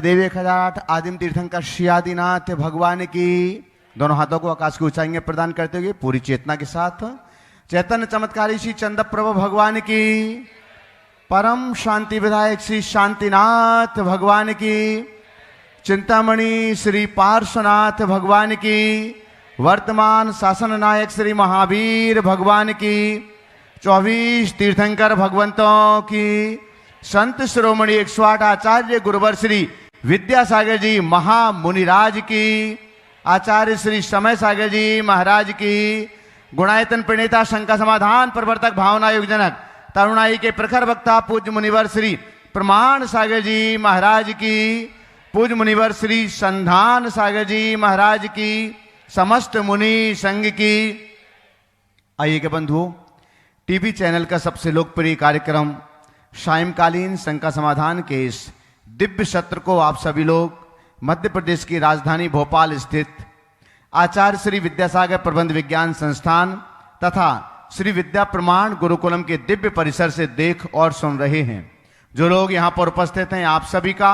गुरुदेव 1008 आदिम तीर्थंकर श्री आदिनाथ भगवान की। दोनों हाथों को आकाश की ऊंचाई प्रदान करते हुए पूरी चेतना के साथ चैतन्य चमत्कारी श्री चंद्रप्रभु भगवान की, परम शांति विधायक श्री शांतिनाथ भगवान की, चिंतामणि श्री पार्श्वनाथ भगवान की, वर्तमान शासन नायक श्री महावीर भगवान की, 24 तीर्थंकर भगवंतों की, संत शिरोमणि 108 आचार्य गुरुवर श्री विद्यासागर जी महामुनिराज की, आचार्य श्री समय सागर जी महाराज की, गुणायतन प्रणेता शंका समाधान प्रवर्तक भावना युगजनक तरुणाई के प्रखर वक्ता पूज्य मुनिवर श्री प्रमाण सागर जी महाराज की, पूज्य मुनिवर श्री संधान सागर जी महाराज की, समस्त मुनि संघ की। आइए के बंधुओं, टीवी चैनल का सबसे लोकप्रिय कार्यक्रम सायंकालीन शंका समाधान के इस दिव्य सत्र को आप सभी लोग मध्य प्रदेश की राजधानी भोपाल स्थित आचार्य श्री विद्यासागर प्रबंध विज्ञान संस्थान तथा श्री विद्या प्रमाण गुरुकुलम के दिव्य परिसर से देख और सुन रहे हैं। जो लोग यहाँ पर उपस्थित हैं, आप सभी का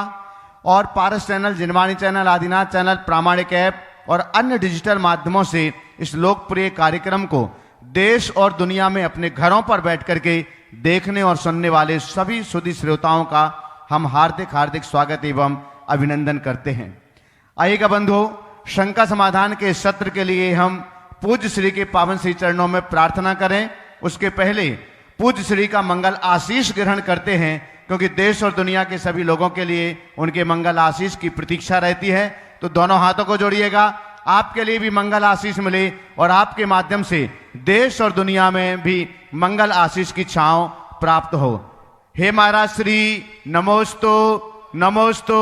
और पारस चैनल, जिनवाणी चैनल, आदिनाथ चैनल, प्रामाणिक ऐप और अन्य डिजिटल माध्यमों से इस लोकप्रिय कार्यक्रम को देश और दुनिया में अपने घरों पर बैठ करके देखने और सुनने वाले सभी सुधी श्रोताओं का हम हार्दिक हार्दिक स्वागत एवं अभिनंदन करते हैं। आइएगा बंधुओं, शंका समाधान के सत्र के लिए हम पूज्य श्री के पावन श्री चरणों में प्रार्थना करें। उसके पहले पूज्य श्री का मंगल आशीष ग्रहण करते हैं, क्योंकि देश और दुनिया के सभी लोगों के लिए उनके मंगल आशीष की प्रतीक्षा रहती है। तो दोनों हाथों को जोड़िएगा, आपके लिए भी मंगल आशीष मिले और आपके माध्यम से देश और दुनिया में भी मंगल आशीष की छांव प्राप्त हो। हे महाराज श्री नमोस्तु नमोस्तु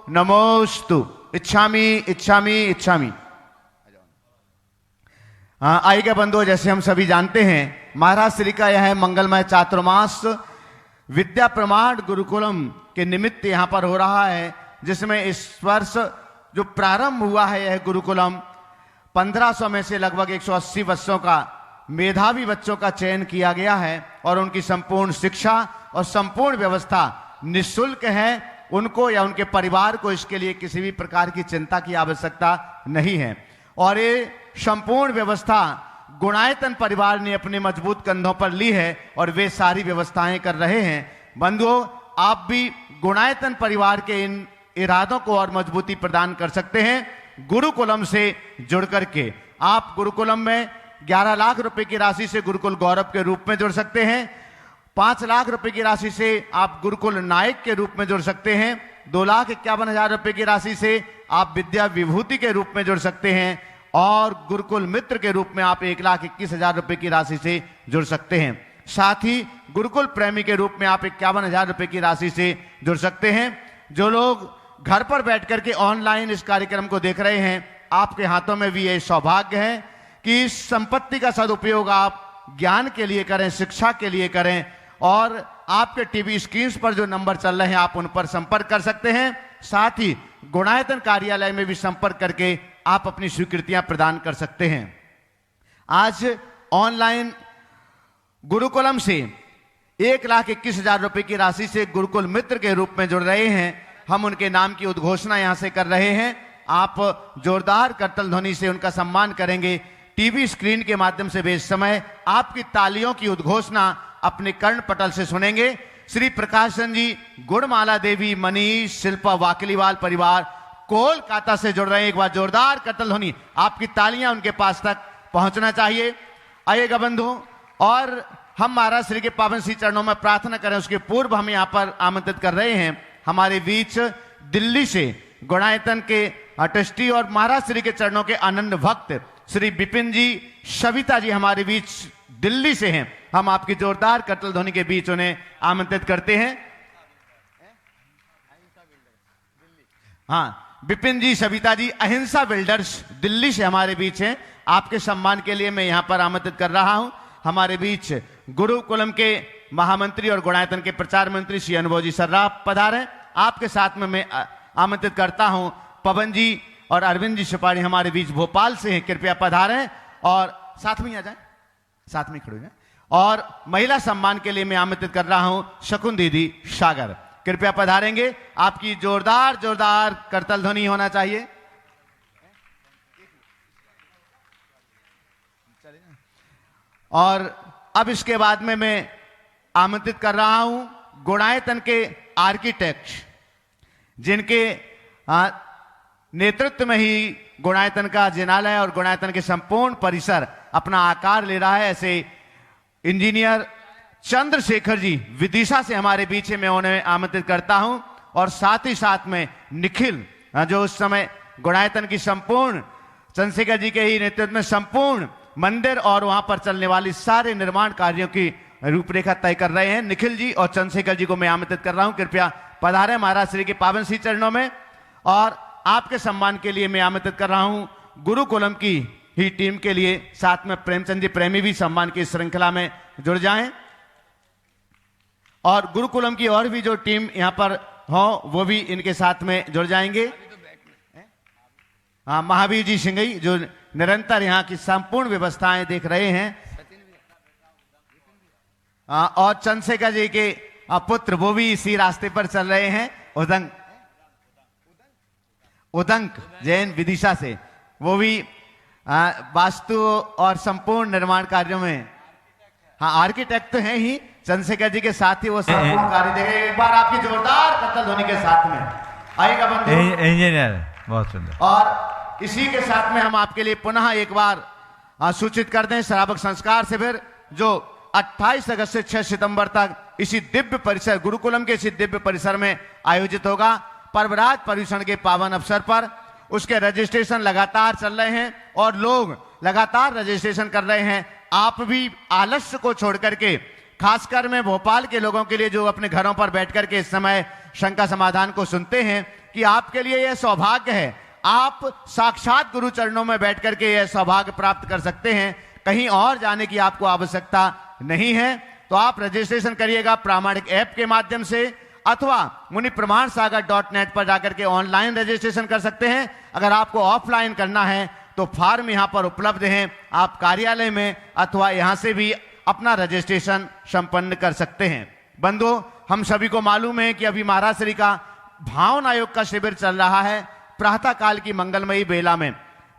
नमोस्तु, इच्छामी इच्छामी इच्छामी। आइएगा बंधुओं, जैसे हम सभी जानते हैं, महाराज श्री का यह मंगलमय चातुर्मास विद्या प्रमाण गुरुकुलम के निमित्त यहाँ पर हो रहा है, जिसमें इस वर्ष जो प्रारंभ हुआ है यह गुरुकुलम 1500 में से लगभग 180 बच्चों का, मेधावी बच्चों का चयन किया गया है और उनकी संपूर्ण शिक्षा और संपूर्ण व्यवस्था निःशुल्क है। उनको या उनके परिवार को इसके लिए किसी भी प्रकार की चिंता की आवश्यकता नहीं है और ये संपूर्ण व्यवस्था गुणायतन परिवार ने अपने मजबूत कंधों पर ली है और वे सारी व्यवस्थाएं कर रहे हैं। बंधुओं, आप भी गुणायतन परिवार के इन इरादों को और मजबूती प्रदान कर सकते हैं। गुरुकुलम से जुड़ करके आप गुरुकुलम में 11 लाख रुपए की राशि से गुरुकुल गौरव के रूप में जुड़ सकते हैं। 5 लाख रुपए की राशि से आप गुरुकुल नायक के रूप में जुड़ सकते हैं। 2,51,000 रुपए की राशि से आप विद्या विभूति के रूप में जुड़ सकते हैं और गुरुकुल मित्र के रूप में आप 1,21,000 रुपए की राशि से जुड़ सकते हैं। साथ ही गुरुकुल प्रेमी के रूप में आप 51,000 रुपए की राशि से जुड़ सकते हैं। जो लोग घर पर बैठ करके ऑनलाइन इस कार्यक्रम को देख रहे हैं, आपके हाथों में भी ये सौभाग्य है कि इस संपत्ति का सदुपयोग आप ज्ञान के लिए करें, शिक्षा के लिए करें और आपके टीवी स्क्रीन पर जो नंबर चल रहे हैं आप उन पर संपर्क कर सकते हैं। साथ ही गुणायतन कार्यालय में भी संपर्क करके आप अपनी स्वीकृतियां प्रदान कर सकते हैं। आज ऑनलाइन गुरुकुलम से 1,21,000 रुपए की राशि से गुरुकुल मित्र के रूप में जुड़ रहे हैं। हम उनके नाम की उद्घोषणा यहां से कर रहे हैं। आप जोरदार करतल ध्वनि से उनका सम्मान करेंगे। टीवी स्क्रीन के माध्यम से भी इस समय आपकी तालियों की उद्घोषणा अपने कर्ण पटल से सुनेंगे। श्री प्रकाशन जी, गुणमाला देवी, मनीष, शिल्पा वाकलीवाल परिवार कोलकाता से जुड़ रहे हैं। एक बार जोरदार करतल ध्वनि, आपकी तालियां उनके पास तक पहुंचना चाहिए। आइएगा बंधु, और हम महाराज श्री के पावन श्री चरणों में प्रार्थना करें। उसके पूर्व हम यहाँ पर आमंत्रित कर रहे हैं हमारे बीच दिल्ली से गुणायतन के ट्रस्टी और महाराज श्री के चरणों के आनंद भक्त श्री विपिन जी, सविता जी हमारे बीच दिल्ली से हैं। हम आपकी जोरदार करतल ध्वनि के बीच उन्हें आमंत्रित करते हैं। हाँ, विपिन जी, सविता जी, अहिंसा बिल्डर्स दिल्ली से हमारे बीच हैं। आपके सम्मान के लिए मैं यहां पर आमंत्रित कर रहा हूं। हमारे बीच गुरुकुलम के महामंत्री और गुणायतन के प्रचार मंत्री श्री अनुभव जी सर्राफ पधारे। आपके साथ में मैं आमंत्रित करता हूं पवन जी और अरविंद जी सिपाही हमारे बीच भोपाल से हैं, कृपया पधारें और साथ में आ जाएं, साथ में खड़े हो जाएं। और महिला सम्मान के लिए मैं आमंत्रित कर रहा हूं शकुन दीदी सागर। कृपया पधारेंगे। आपकी जोरदार जोरदार करतल ध्वनि होना चाहिए। और अब इसके बाद में मैं आमंत्रित कर रहा हूं गुणायतन के आर्किटेक्ट, जिनके नेतृत्व में ही गुणायतन का जिनालय और गुणायतन के संपूर्ण परिसर अपना आकार ले रहा है, ऐसे इंजीनियर चंद्रशेखर जी विदिशा से हमारे बीच में उन्हें आमंत्रित करता हूं। और साथ ही साथ में निखिल, जो उस समय गुणायतन की संपूर्ण चंद्रशेखर जी के ही नेतृत्व में संपूर्ण मंदिर और वहां पर चलने वाली सारे निर्माण कार्यों की रूपरेखा तय कर रहे हैं, निखिल जी और चंद्रशेखर जी को मैं आमंत्रित कर रहा हूं। कृपया पधारें महाराज श्री के पावन श्री चरणों में। और आपके सम्मान के लिए मैं आमंत्रित कर रहा हूं गुरुकुलम की ही टीम के लिए, साथ में प्रेमचंद जी प्रेमी भी सम्मान की श्रृंखला में जुड़ जाएं। और गुरुकुलम की और भी जो टीम यहां पर हो वो भी इनके साथ में जुड़ जाएंगे। हाँ, महावीर जी सिंघई जो निरंतर यहाँ की संपूर्ण व्यवस्थाएं देख रहे हैं, और चंद्रशेखर जी के पुत्र वो भी इसी रास्ते पर चल रहे हैं, उदंक जैन विदिशा से, वो भी वास्तु और संपूर्ण निर्माण कार्यों में, हाँ आर्किटेक्ट तो हैं ही, चंद्रशेखर जी के साथ ही वो संपूर्ण कार्य देखेंगे। एक बार आपकी जोरदार करतल ध्वनि के साथ में आएगा बंधु इंजीनियर, बहुत सुंदर। और इसी के साथ में हम आपके लिए पुनः एक बार सूचित कर दें, श्रावक संस्कार शिविर जो 28 अगस्त से 6 सितंबर तक इसी दिव्य परिसर, गुरुकुलम के इसी दिव्य परिसर में आयोजित होगा। पर्वराज पर्यूषण के पावन अवसर पर उसके रजिस्ट्रेशन लगातार चल रहे हैं और लोग लगातार रजिस्ट्रेशन कर रहे हैं। आप भी आलस्य को छोड़ करके, खासकर मैं भोपाल के लोगों के लिए जो अपने घरों पर बैठ करके इस समय शंका समाधान को सुनते हैं, कि आपके लिए यह सौभाग्य है, आप साक्षात गुरु चरणों में बैठ करके यह सौभाग्य प्राप्त कर सकते हैं, कहीं और जाने की आपको आवश्यकता नहीं है। तो आप रजिस्ट्रेशन करिएगा प्रामाणिक ऐप के माध्यम से, अथवा मुनिप्रमाणसागर.net पर जाकर के ऑनलाइन रजिस्ट्रेशन कर सकते हैं। अगर आपको ऑफलाइन करना है तो फॉर्म यहां पर उपलब्ध हैं, आप कार्यालय में अथवा यहां से भी अपना रजिस्ट्रेशन संपन्न कर सकते हैं। बंधुओं, हम सभी को मालूम है कि अभी महाराज श्री का भावन आयोग का शिविर चल रहा है। प्रातः काल की मंगलमयी बेला में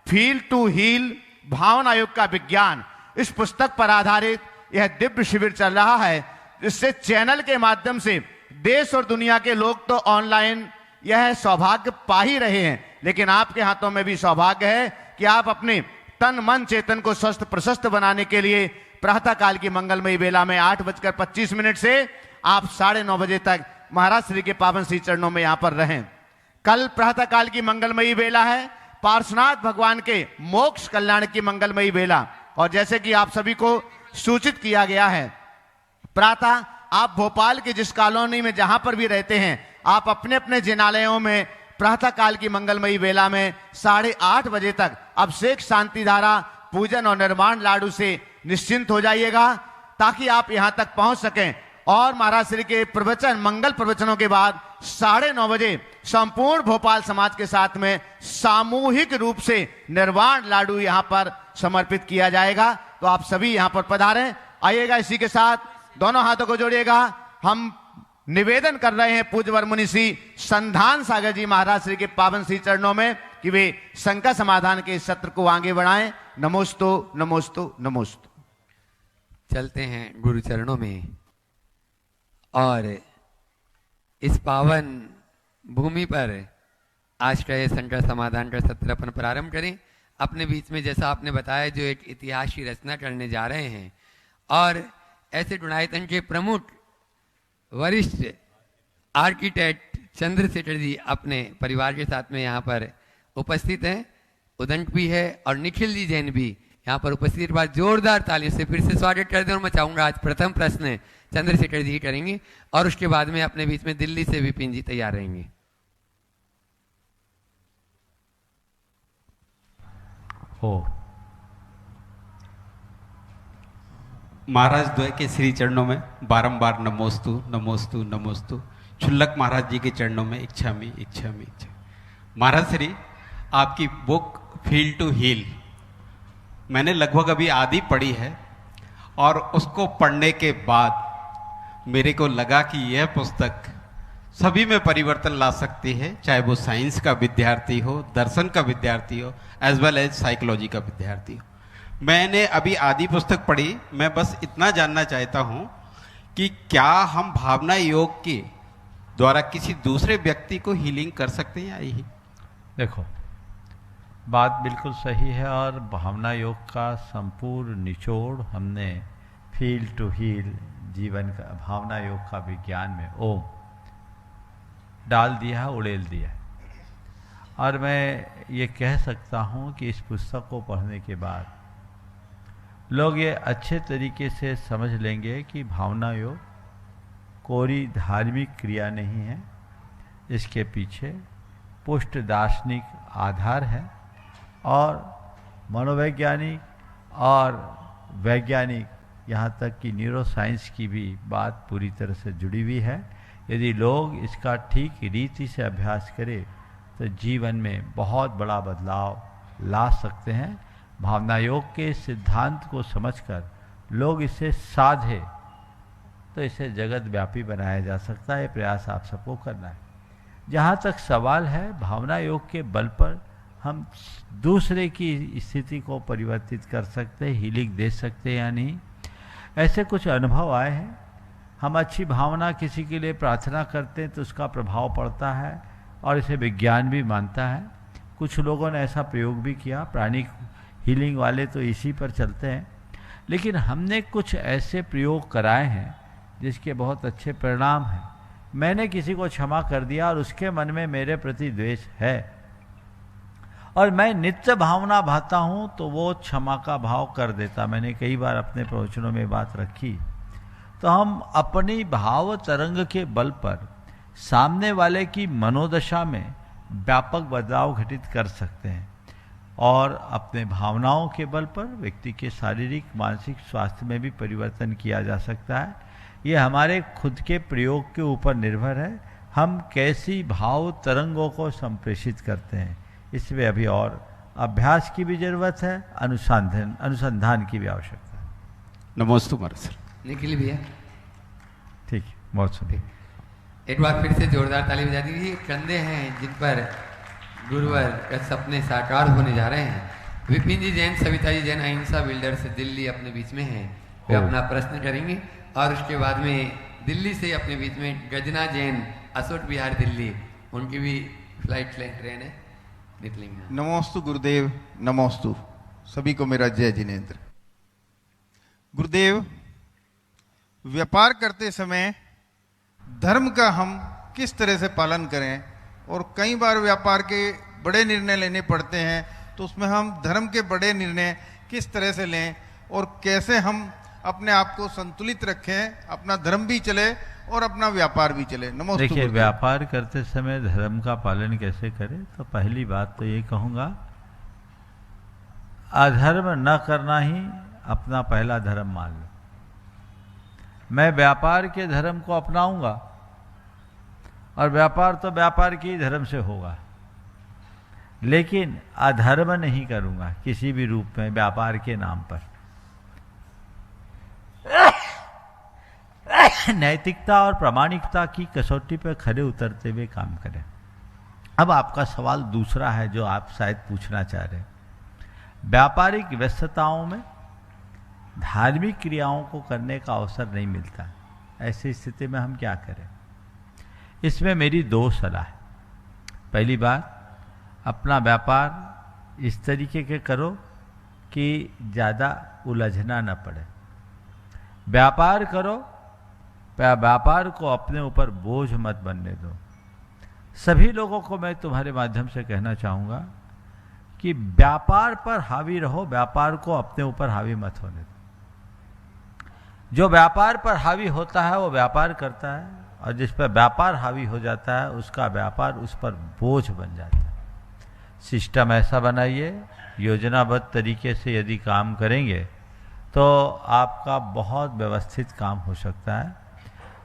फील टू हील भावन आयोग का विज्ञान, इस पुस्तक पर आधारित यह दिव्य शिविर चल रहा है, जिससे चैनल के माध्यम से देश और दुनिया के लोग तो ऑनलाइन यह सौभाग्य पा ही रहे हैं, लेकिन आपके हाथों में भी सौभाग्य है कि आप अपने तन मन चेतन को स्वस्थ प्रशस्त बनाने के लिए प्रातः काल की मंगलमयी बेला में 8:25 से आप 9:30 बजे तक महाराज श्री के पावन श्री चरणों में यहां पर रहें। कल प्रातः काल की मंगलमयी बेला है, पार्श्वनाथ भगवान के मोक्ष कल्याण की मंगलमयी बेला। और जैसे कि आप सभी को सूचित किया गया है, प्रातः आप भोपाल के जिस कॉलोनी में जहां पर भी रहते हैं, आप अपने अपने जिनालयों में प्रातः काल की मंगलमयी बेला में 8:30 बजे तक अभिषेक शांति धारा पूजन और निर्माण लाडू से निश्चिंत हो जाइएगा, ताकि आप यहां तक पहुंच सकें। और महाराज श्री के प्रवचन, मंगल प्रवचनों के बाद 9:30 बजे संपूर्ण भोपाल समाज के साथ में सामूहिक रूप से निर्वाण लाडू यहां पर समर्पित किया जाएगा। तो आप सभी यहां पर पधारें, आइएगा। इसी के साथ दोनों हाथों को जोड़िएगा। हम निवेदन कर रहे हैं पूज्य वर्मुनि श्री संधान सागर जी महाराज श्री के पावन श्री चरणों में कि वे शंका समाधान के सत्र को आगे बढ़ाएं। नमोस्तु नमोस्तु नमोस्तु। चलते हैं गुरु चरणों में और इस पावन भूमि पर आज का ये शंका समाधान का सत्र अपन प्रारंभ करें। अपने बीच में जैसा आपने बताया, जो एक इतिहास की रचना करने जा रहे हैं, और ऐसे गुणायतन के प्रमुख वरिष्ठ आर्किटेक्ट चंद्रशेखर जी अपने परिवार के साथ में यहाँ पर उपस्थित हैं। उदंक भी है और निखिल जी जैन भी यहाँ पर उपस्थित। बाद जोरदार तालियों से फिर से स्वागत कर दें। और मैं चाहूँगा आज प्रथम प्रश्न चंद्रशेखर जी करेंगे और उसके बाद में अपने बीच में दिल्ली से विपिन जी तैयार रहेंगे। हो महाराज द्वय के श्री चरणों में बारंबार नमोस्तु नमोस्तु नमोस्तु। छुल्लक महाराज जी के चरणों में इच्छा में इच्छा में इच्छा। महाराज श्री, आपकी बुक फील टू हील मैंने लगभग अभी आधी पढ़ी है, और उसको पढ़ने के बाद मेरे को लगा कि यह पुस्तक सभी में परिवर्तन ला सकती है, चाहे वो साइंस का विद्यार्थी हो, दर्शन का विद्यार्थी हो, एज वेल एज साइकोलॉजी का विद्यार्थी हो। मैंने अभी आदि पुस्तक पढ़ी, मैं बस इतना जानना चाहता हूँ कि क्या हम भावना योग के द्वारा किसी दूसरे व्यक्ति को हीलिंग कर सकते हैं या यही? देखो, बात बिल्कुल सही है और भावना योग का संपूर्ण निचोड़ हमने फील टू हील जीवन का भावना योग का विज्ञान में ओम डाल दिया है, उड़ेल दिया है। और मैं ये कह सकता हूँ कि इस पुस्तक को पढ़ने के बाद लोग ये अच्छे तरीके से समझ लेंगे कि भावना योग कोई धार्मिक क्रिया नहीं है, इसके पीछे पुष्ट दार्शनिक आधार है और मनोवैज्ञानिक और वैज्ञानिक यहाँ तक कि न्यूरोसाइंस की भी बात पूरी तरह से जुड़ी हुई है। यदि लोग इसका ठीक रीति से अभ्यास करें तो जीवन में बहुत बड़ा बदलाव ला सकते हैं। भावना योग के सिद्धांत को समझकर लोग इसे साधे तो इसे जगत व्यापी बनाया जा सकता है। ये प्रयास आप सबको करना है। जहाँ तक सवाल है भावना योग के बल पर हम दूसरे की स्थिति को परिवर्तित कर सकते हैं, हीलिंग दे सकते हैं या नहीं, ऐसे कुछ अनुभव आए हैं। हम अच्छी भावना किसी के लिए प्रार्थना करते हैं तो उसका प्रभाव पड़ता है और इसे विज्ञान भी मानता है। कुछ लोगों ने ऐसा प्रयोग भी किया, प्राणिक हीलिंग वाले तो इसी पर चलते हैं, लेकिन हमने कुछ ऐसे प्रयोग कराए हैं जिसके बहुत अच्छे परिणाम हैं। मैंने किसी को क्षमा कर दिया और उसके मन में मेरे प्रति द्वेष है और मैं नित्य भावना भाता हूँ तो वो क्षमा का भाव कर देता। मैंने कई बार अपने प्रवचनों में बात रखी। तो हम अपनी भाव तरंग के बल पर सामने वाले की मनोदशा में व्यापक बदलाव घटित कर सकते हैं और अपने भावनाओं के बल पर व्यक्ति के शारीरिक मानसिक स्वास्थ्य में भी परिवर्तन किया जा सकता है। ये हमारे खुद के प्रयोग के ऊपर निर्भर है, हम कैसी भाव तरंगों को संप्रेषित करते हैं। इसमें अभी और अभ्यास की भी जरूरत है, अनुसंधान की भी आवश्यकता है। नमोस्तु महाराज सर। निखिल भैया ठीक है, बहुत सुंदर। एक बार फिर से जोरदार ताली बजा दीजिए। कंधे हैं जिन पर गुरुवर का सपने साकार होने जा रहे हैं। विपिन जी जैन, सविता जी जैन, अहिंसा बिल्डर से दिल्ली अपने बीच में हैं। वे अपना प्रश्न करेंगे और उसके बाद में दिल्ली से अपने बीच में गजना जैन, असोट बिहार दिल्ली, उनकी भी फ्लाइट ट्रेन है, निकलेंगे। नमोस्तु गुरुदेव, नमोस्तु सभी को मेरा जय जिनेन्द्र। गुरुदेव, व्यापार करते समय धर्म का हम किस तरह से पालन करें, और कई बार व्यापार के बड़े निर्णय लेने पड़ते हैं तो उसमें हम धर्म के बड़े निर्णय किस तरह से लें और कैसे हम अपने आप को संतुलित रखें, अपना धर्म भी चले और अपना व्यापार भी चले। नमस्ते। देखिए, व्यापार करते समय धर्म का पालन कैसे करें, तो पहली बात तो ये कहूँगा, अधर्म न करना ही अपना पहला धर्म मान लो। मैं व्यापार के धर्म को अपनाऊंगा और व्यापार तो व्यापार के ही धर्म से होगा, लेकिन अधर्म नहीं करूंगा किसी भी रूप में व्यापार के नाम पर। नैतिकता और प्रामाणिकता की कसौटी पर खड़े उतरते हुए काम करें। अब आपका सवाल दूसरा है जो आप शायद पूछना चाह रहे हैं। व्यापारिक व्यस्तताओं में धार्मिक क्रियाओं को करने का अवसर नहीं मिलता, ऐसी स्थिति में हम क्या करें? इसमें मेरी दो सलाह है। पहली बात, अपना व्यापार इस तरीके के करो कि ज़्यादा उलझना न पड़े। व्यापार करो, व्यापार को अपने ऊपर बोझ मत बनने दो। सभी लोगों को मैं तुम्हारे माध्यम से कहना चाहूँगा कि व्यापार पर हावी रहो, व्यापार को अपने ऊपर हावी मत होने दो। जो व्यापार पर हावी होता है वो व्यापार करता है, और जिस पर व्यापार हावी हो जाता है उसका व्यापार उस पर बोझ बन जाता है। सिस्टम ऐसा बनाइए, योजनाबद्ध तरीके से यदि काम करेंगे तो आपका बहुत व्यवस्थित काम हो सकता है।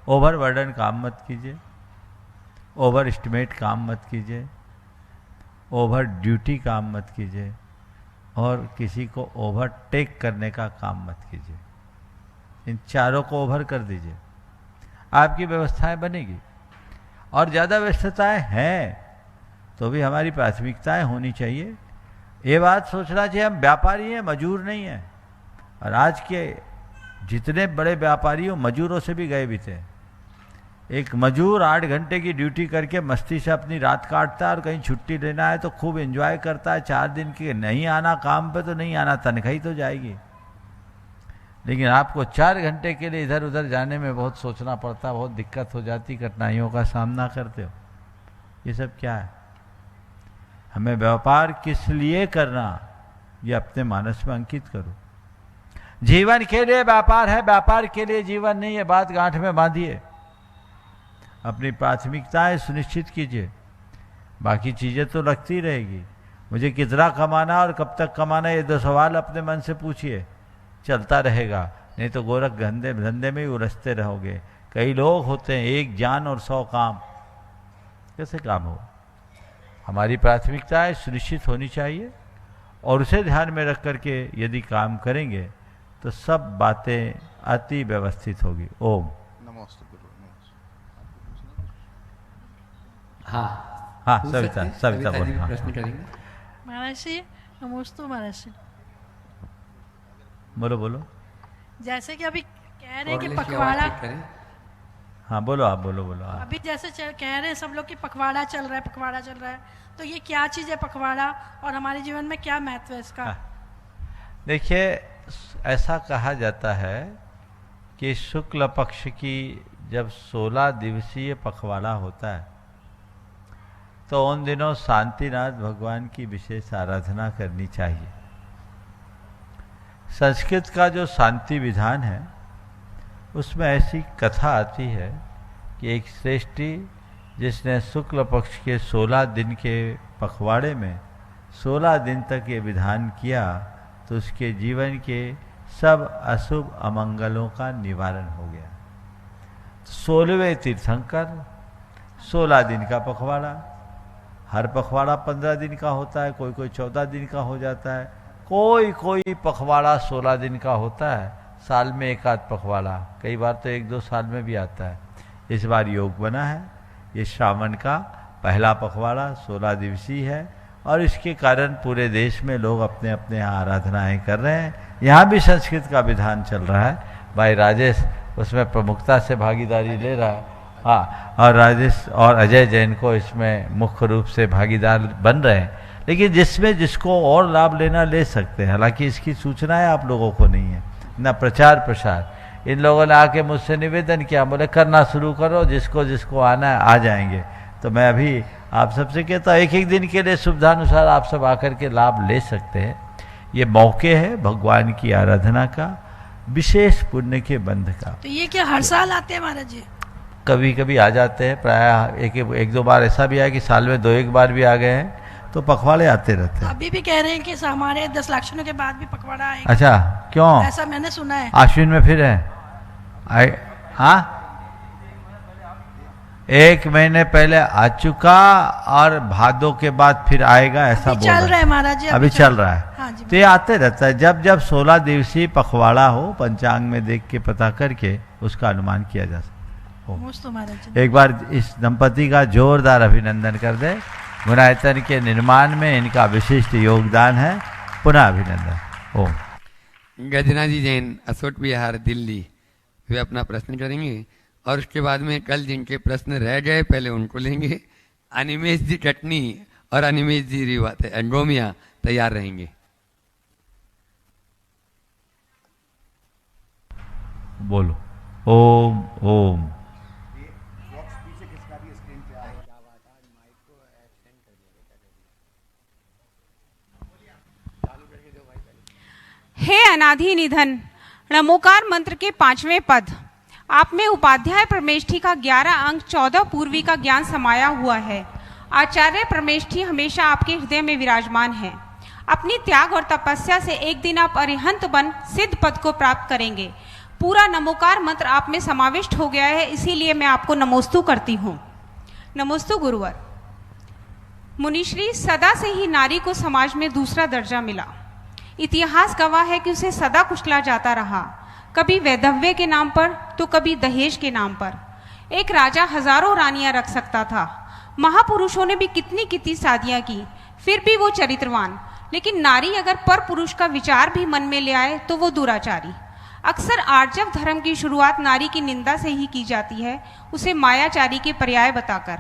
ओवर बर्डन काम मत कीजिए, ओवर एस्टिमेट काम मत कीजिए, ओवर ड्यूटी काम मत कीजिए, और किसी को ओवरटेक करने का काम मत कीजिए। इन चारों को ओवर कर दीजिए, आपकी व्यवस्थाएं बनेगी। और ज़्यादा व्यस्तताएं हैं तो भी हमारी प्राथमिकताएं होनी चाहिए। ये बात सोचना चाहिए हम व्यापारी हैं, मजूर नहीं हैं। और आज के जितने बड़े व्यापारी हो मजूरों से भी गए भी थे। एक मजूर 8 घंटे की ड्यूटी करके मस्ती से अपनी रात काटता है और कहीं छुट्टी लेना है तो खूब एंजॉय करता है। 4 दिन की नहीं आना काम पे तो नहीं आना, तनख्वाह ही तो जाएगी। लेकिन आपको 4 घंटे के लिए इधर उधर जाने में बहुत सोचना पड़ता, बहुत दिक्कत हो जाती, कठिनाइयों का सामना करते हो। ये सब क्या है? हमें व्यापार किस लिए करना ये अपने मानस में अंकित करो। जीवन के लिए व्यापार है, व्यापार के लिए जीवन नहीं है। बात गांठ में बांधिए, अपनी प्राथमिकताएं सुनिश्चित कीजिए। बाकी चीजें तो लगती रहेगी। मुझे कितना कमाना और कब तक कमाना, ये 2 सवाल अपने मन से पूछिए, चलता रहेगा। नहीं तो गोरख धंधे में ही उलझते रहोगे। कई लोग होते हैं 1 जान और 100 काम, कैसे काम हो? हमारी प्राथमिकताएं सुनिश्चित होनी चाहिए और उसे ध्यान में रख करके यदि काम करेंगे तो सब बातें अति व्यवस्थित होगी। ओम। नमस्ते गुरु, नमस्ते। हाँ हाँ, पूछ सविता सकते हैं? सविता बोल। जी हाँ। प्रश्न करेंगे। महाराज जी नमस्ते। महाराज जी बोलो बोलो। जैसे कि अभी कह रहे हैं कि और लिस्ट की आवाज पखवाड़ा, ठीक करें। हाँ बोलो, आप बोलो बोलो। हाँ। अभी जैसे कह रहे हैं सब लोग कि पखवाड़ा चल रहा है, पखवाड़ा चल रहा है, तो ये क्या चीज़ है पखवाड़ा और हमारे जीवन में क्या महत्व है इसका? देखिए, ऐसा कहा जाता है कि शुक्ल पक्ष की जब 16 दिवसीय पखवाड़ा होता है तो उन दिनों शांतिनाथ भगवान की विशेष आराधना करनी चाहिए। संस्कृत का जो शांति विधान है उसमें ऐसी कथा आती है कि एक श्रेष्ठी जिसने शुक्ल पक्ष के 16 दिन के पखवाड़े में 16 दिन तक ये विधान किया तो उसके जीवन के सब अशुभ अमंगलों का निवारण हो गया। 16वें तीर्थंकर 16 दिन का पखवाड़ा, हर पखवाड़ा 15 दिन का होता है, कोई कोई 14 दिन का हो जाता है, कोई कोई पखवाड़ा 16 दिन का होता है। साल में 1 आध पखवाड़ा, कई बार तो 1-2 साल में भी आता है। इस बार योग बना है, ये श्रावण का पहला पखवाड़ा 16 दिवसीय है और इसके कारण पूरे देश में लोग अपने अपने यहाँ आराधनाएँ कर रहे हैं। यहाँ भी संस्कृत का विधान चल रहा है। भाई राजेश उसमें प्रमुखता से भागीदारी ले रहा है। हाँ, और राजेश और अजय जैन को इसमें मुख्य रूप से भागीदार बन रहे हैं। लेकिन जिसमें जिसको और लाभ लेना ले सकते हैं। हालांकि इसकी सूचनाएं आप लोगों को नहीं है, ना प्रचार प्रसार। इन लोगों ने आके मुझसे निवेदन किया, बोले करना शुरू करो, जिसको जिसको आना है आ जाएंगे। तो मैं अभी आप सबसे कहता हूँ 1-1 दिन के लिए सुविधानुसार आप सब आकर के लाभ ले सकते हैं। ये मौके है भगवान की आराधना का, विशेष पुण्य के बंध का। तो ये क्या हर साल आते हैं महाराज जी? कभी कभी आ जाते हैं, प्राय 1-2 बार ऐसा भी है कि साल में 2-1 बार भी आ गए हैं, तो पखवाड़े आते रहते हैं। अभी भी कह रहे हैं कि हमारे 10 लाक्षणों के बाद भी पखवाड़ा आएगा। अच्छा, क्यों? ऐसा मैंने सुना है। आश्विन में फिर है? हाँ, 1 महीने पहले आ चुका और भादों के बाद फिर आएगा, ऐसा बोल चल रहा है महाराज जी, अभी चल रहा है। हाँ जी। तो ये आते रहता है। जब जब 16 दिवसीय पखवाड़ा हो, पंचांग में देख के पता करके उसका अनुमान किया जा सकता नमस्ते महाराज जी। है। एक बार इस दंपति का जोरदार अभिनंदन कर दे। गुणायतन के निर्माण में इनका विशिष्ट योगदान है। पुनः अभिनंदन। ओम। गजनाजी जैन, अशोक विहार, दिल्ली, वे अपना प्रश्न करेंगे और उसके बाद में कल जिनके प्रश्न रह गए पहले उनको लेंगे। अनिमेश जी टटनी और अनिमेश जी रिवात गोमिया तैयार रहेंगे। बोलो ओम ओम। हे अनादि निधन, नमोकार मंत्र के 5वें पद। आप में उपाध्याय परमेष्ठी का 11 अंक 14 पूर्वी का ज्ञान समाया हुआ है। आचार्य परमेष्ठी हमेशा आपके हृदय में विराजमान है। अपनी त्याग और तपस्या से एक दिन आप अरिहंत बन सिद्ध पद को प्राप्त करेंगे। पूरा नमोकार मंत्र आप में समाविष्ट हो गया है, इसीलिए मैं आपको नमोस्तु करती हूँ। नमोस्तु गुरुवर। मुनिश्री, सदा से ही नारी को समाज में दूसरा दर्जा मिला। इतिहास गवाह है कि उसे सदा कुचला जाता रहा, कभी वैधव्य के नाम पर तो कभी दहेज के नाम पर। एक राजा हजारों रानियां रख सकता था। महापुरुषों ने भी कितनी कितनी शादियां की, फिर भी वो चरित्रवान। लेकिन नारी अगर पर पुरुष का विचार भी मन में ले आए तो वो दुराचारी। अक्सर आर्जव धर्म की शुरुआत नारी की निंदा से ही की जाती है, उसे मायाचारी के पर्याय बताकर।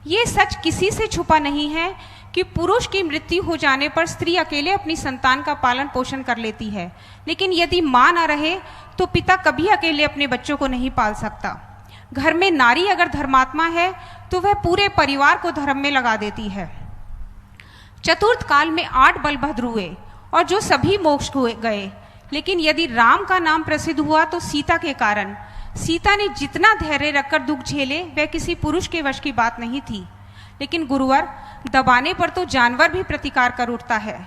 ये सच किसी से छुपा नहीं है कि पुरुष की मृत्यु हो जाने पर स्त्री अकेले अपनी संतान का पालन पोषण कर लेती है, लेकिन यदि मां न रहे तो पिता कभी अकेले अपने बच्चों को नहीं पाल सकता। घर में नारी अगर धर्मात्मा है तो वह पूरे परिवार को धर्म में लगा देती है। चतुर्थ काल में 8 बलभद्र हुए और जो सभी मोक्ष गए, लेकिन यदि राम का नाम प्रसिद्ध हुआ तो सीता के कारण। सीता ने जितना धैर्य रखकर दुख झेले वह किसी पुरुष के वश की बात नहीं थी। लेकिन गुरुवर, दबाने पर तो जानवर भी प्रतिकार कर उठता है।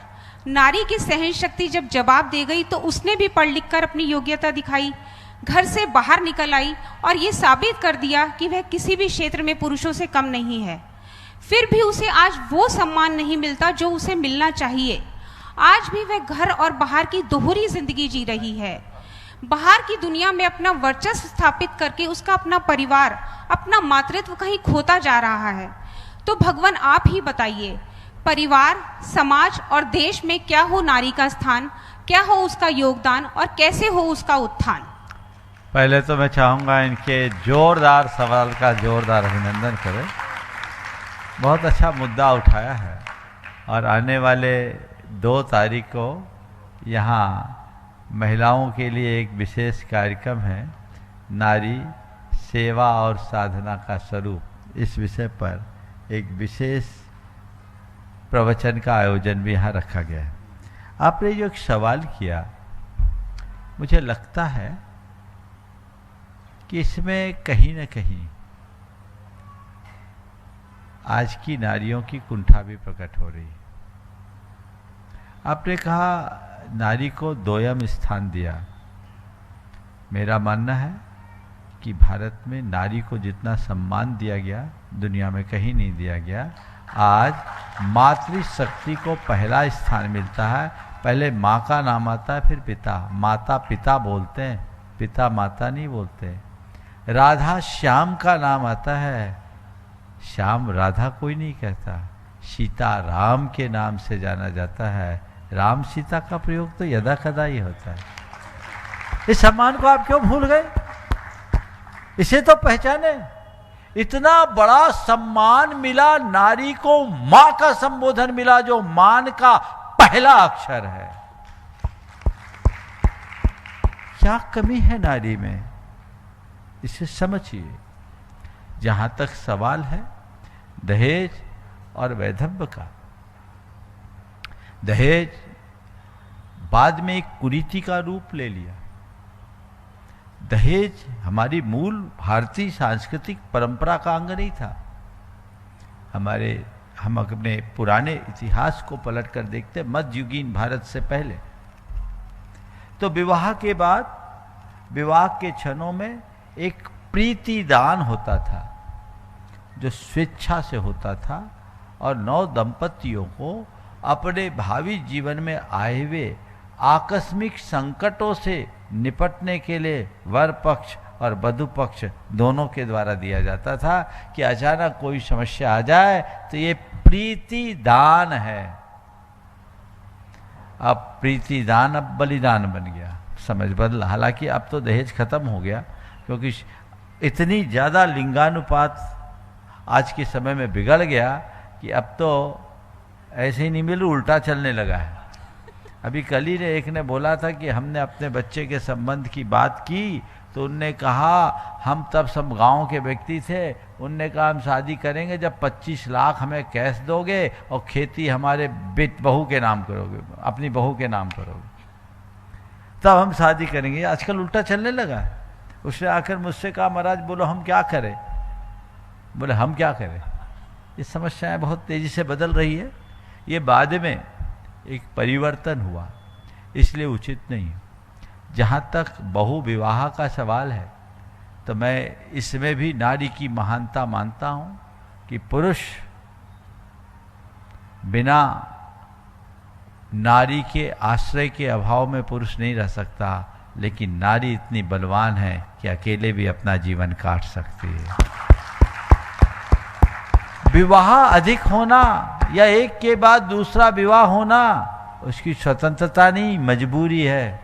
नारी की सहन शक्ति जब जवाब दे गई तो उसने भी पढ़ लिख कर अपनी योग्यता दिखाई, घर से बाहर निकल आई और ये साबित कर दिया कि वह किसी भी क्षेत्र में पुरुषों से कम नहीं है। फिर भी उसे आज वो सम्मान नहीं मिलता जो उसे मिलना चाहिए। आज भी वह घर और बाहर की दोहरी जिंदगी जी रही है। बाहर की दुनिया में अपना वर्चस्व स्थापित करके उसका अपना परिवार, अपना मातृत्व कहीं खोता जा रहा है। तो भगवान आप ही बताइए, परिवार, समाज और देश में क्या हो नारी का स्थान, क्या हो उसका योगदान और कैसे हो उसका उत्थान। पहले तो मैं चाहूँगा इनके जोरदार सवाल का जोरदार अभिनंदन करें। बहुत अच्छा मुद्दा उठाया है और आने वाले 2 तारीख को यहाँ महिलाओं के लिए एक विशेष कार्यक्रम है, नारी सेवा और साधना का स्वरूप। इस विषय पर एक विशेष प्रवचन का आयोजन भी यहाँ रखा गया है। आपने जो एक सवाल किया, मुझे लगता है कि इसमें कहीं न कहीं आज की नारियों की कुंठा भी प्रकट हो रही है। आपने कहा नारी को 2ym स्थान दिया। मेरा मानना है कि भारत में नारी को जितना सम्मान दिया गया दुनिया में कहीं नहीं दिया गया। आज मातृशक्ति को पहला स्थान मिलता है। पहले माँ का नाम आता है, फिर पिता। माता पिता बोलते हैं, पिता माता नहीं बोलते। राधा श्याम का नाम आता है, श्याम राधा कोई नहीं कहता। सीता राम के नाम से जाना जाता है। राम सीता का प्रयोग तो यदा कदा ही होता है। इस सम्मान को आप क्यों भूल गए? इसे तो पहचाने। इतना बड़ा सम्मान मिला नारी को, मां का संबोधन मिला जो मान का पहला अक्षर है। क्या कमी है नारी में, इसे समझिए। जहां तक सवाल है दहेज और वैधव्य का, दहेज बाद में एक कुरीति का रूप ले लिया। दहेज हमारी मूल भारतीय सांस्कृतिक परंपरा का अंग नहीं था। हम अपने पुराने इतिहास को पलटकर देखते, मध्ययुगीन भारत से पहले तो विवाह के बाद, विवाह के क्षणों में एक प्रीति दान होता था जो स्वेच्छा से होता था और नव दंपतियों को अपने भावी जीवन में आए हुए आकस्मिक संकटों से निपटने के लिए वर पक्ष और वधु पक्ष दोनों के द्वारा दिया जाता था कि अचानक कोई समस्या आ जाए तो ये प्रीति दान है। अब प्रीति दान अब बलिदान बन गया, समझ बदला। हालांकि अब तो दहेज खत्म हो गया क्योंकि इतनी ज़्यादा लिंगानुपात आज के समय में बिगड़ गया कि अब तो ऐसे ही नहीं मिल, उल्टा चलने लगा है। अभी कल ही एक ने बोला था कि हमने अपने बच्चे के संबंध की बात की तो उनने कहा, हम तब सब गांव के व्यक्ति थे, उनने कहा हम शादी करेंगे जब 25 लाख हमें कैश दोगे और खेती हमारे बहू के नाम करोगे, अपनी बहू के नाम करोगे, तब हम शादी करेंगे। आजकल उल्टा चलने लगा है। उसने आकर मुझसे कहा, महाराज बोलो हम क्या करें? बोले हम क्या करें? ये समस्याएं बहुत तेजी से बदल रही है। ये बाद में एक परिवर्तन हुआ, इसलिए उचित नहीं। जहाँ तक बहु विवाह का सवाल है तो मैं इसमें भी नारी की महानता मानता हूँ कि पुरुष बिना नारी के आश्रय के अभाव में पुरुष नहीं रह सकता। लेकिन नारी इतनी बलवान है कि अकेले भी अपना जीवन काट सकती है। विवाह अधिक होना या एक के बाद दूसरा विवाह होना उसकी स्वतंत्रता नहीं, मजबूरी है।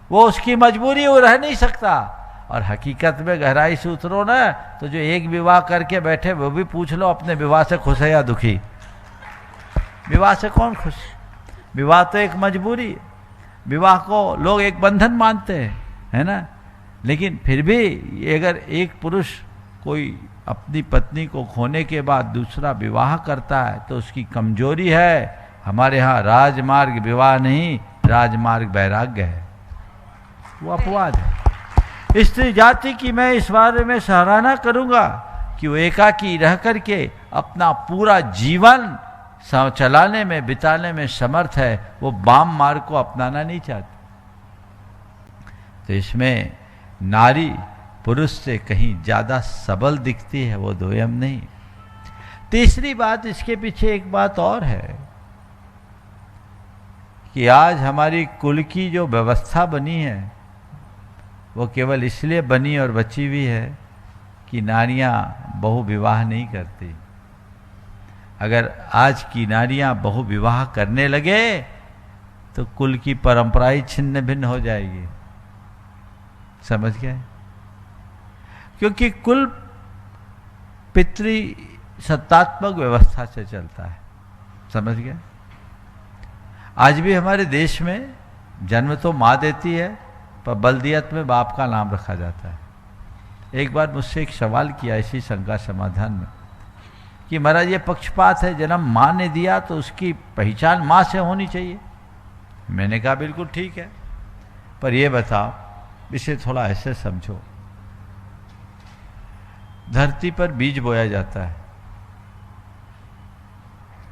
वो उसकी मजबूरी, वो रह नहीं सकता। और हकीकत में गहराई से उतरो ना तो जो एक विवाह करके बैठे वो भी पूछ लो अपने विवाह से खुश है या दुखी। विवाह से कौन खुश? विवाह तो एक मजबूरी है। विवाह को लोग एक बंधन मानते हैं, है ना। लेकिन फिर भी अगर एक पुरुष कोई अपनी पत्नी को खोने के बाद दूसरा विवाह करता है तो उसकी कमजोरी है। हमारे यहाँ राजमार्ग विवाह नहीं, राजमार्ग वैराग्य है, वो अपवाद है। स्त्री जाति की मैं इस बारे में सराहना करूंगा कि वो एकाकी रह करके अपना पूरा जीवन चलाने में, बिताने में समर्थ है। वो वाम मार्ग को अपनाना नहीं चाहती। तो इसमें नारी पुरुष से कहीं ज्यादा सबल दिखती है, वो दोयम नहीं। तीसरी बात, इसके पीछे एक बात और है कि आज हमारी कुल की जो व्यवस्था बनी है वो केवल इसलिए बनी और बची हुई है कि नारियां बहु विवाह नहीं करती। अगर आज की नारियां बहु विवाह करने लगे तो कुल की परंपरा ही छिन्न भिन्न हो जाएगी। समझ गए? क्योंकि कुल पितृ सत्तात्मक व्यवस्था से चलता है। समझ गए? आज भी हमारे देश में जन्म तो माँ देती है पर बल्दियत में बाप का नाम रखा जाता है। एक बार मुझसे एक सवाल किया इसी शंका समाधान में कि महाराज ये पक्षपात है, जन्म माँ ने दिया तो उसकी पहचान माँ से होनी चाहिए। मैंने कहा बिल्कुल ठीक है, पर ये बताओ, इसे थोड़ा ऐसे समझो। धरती पर बीज बोया जाता है,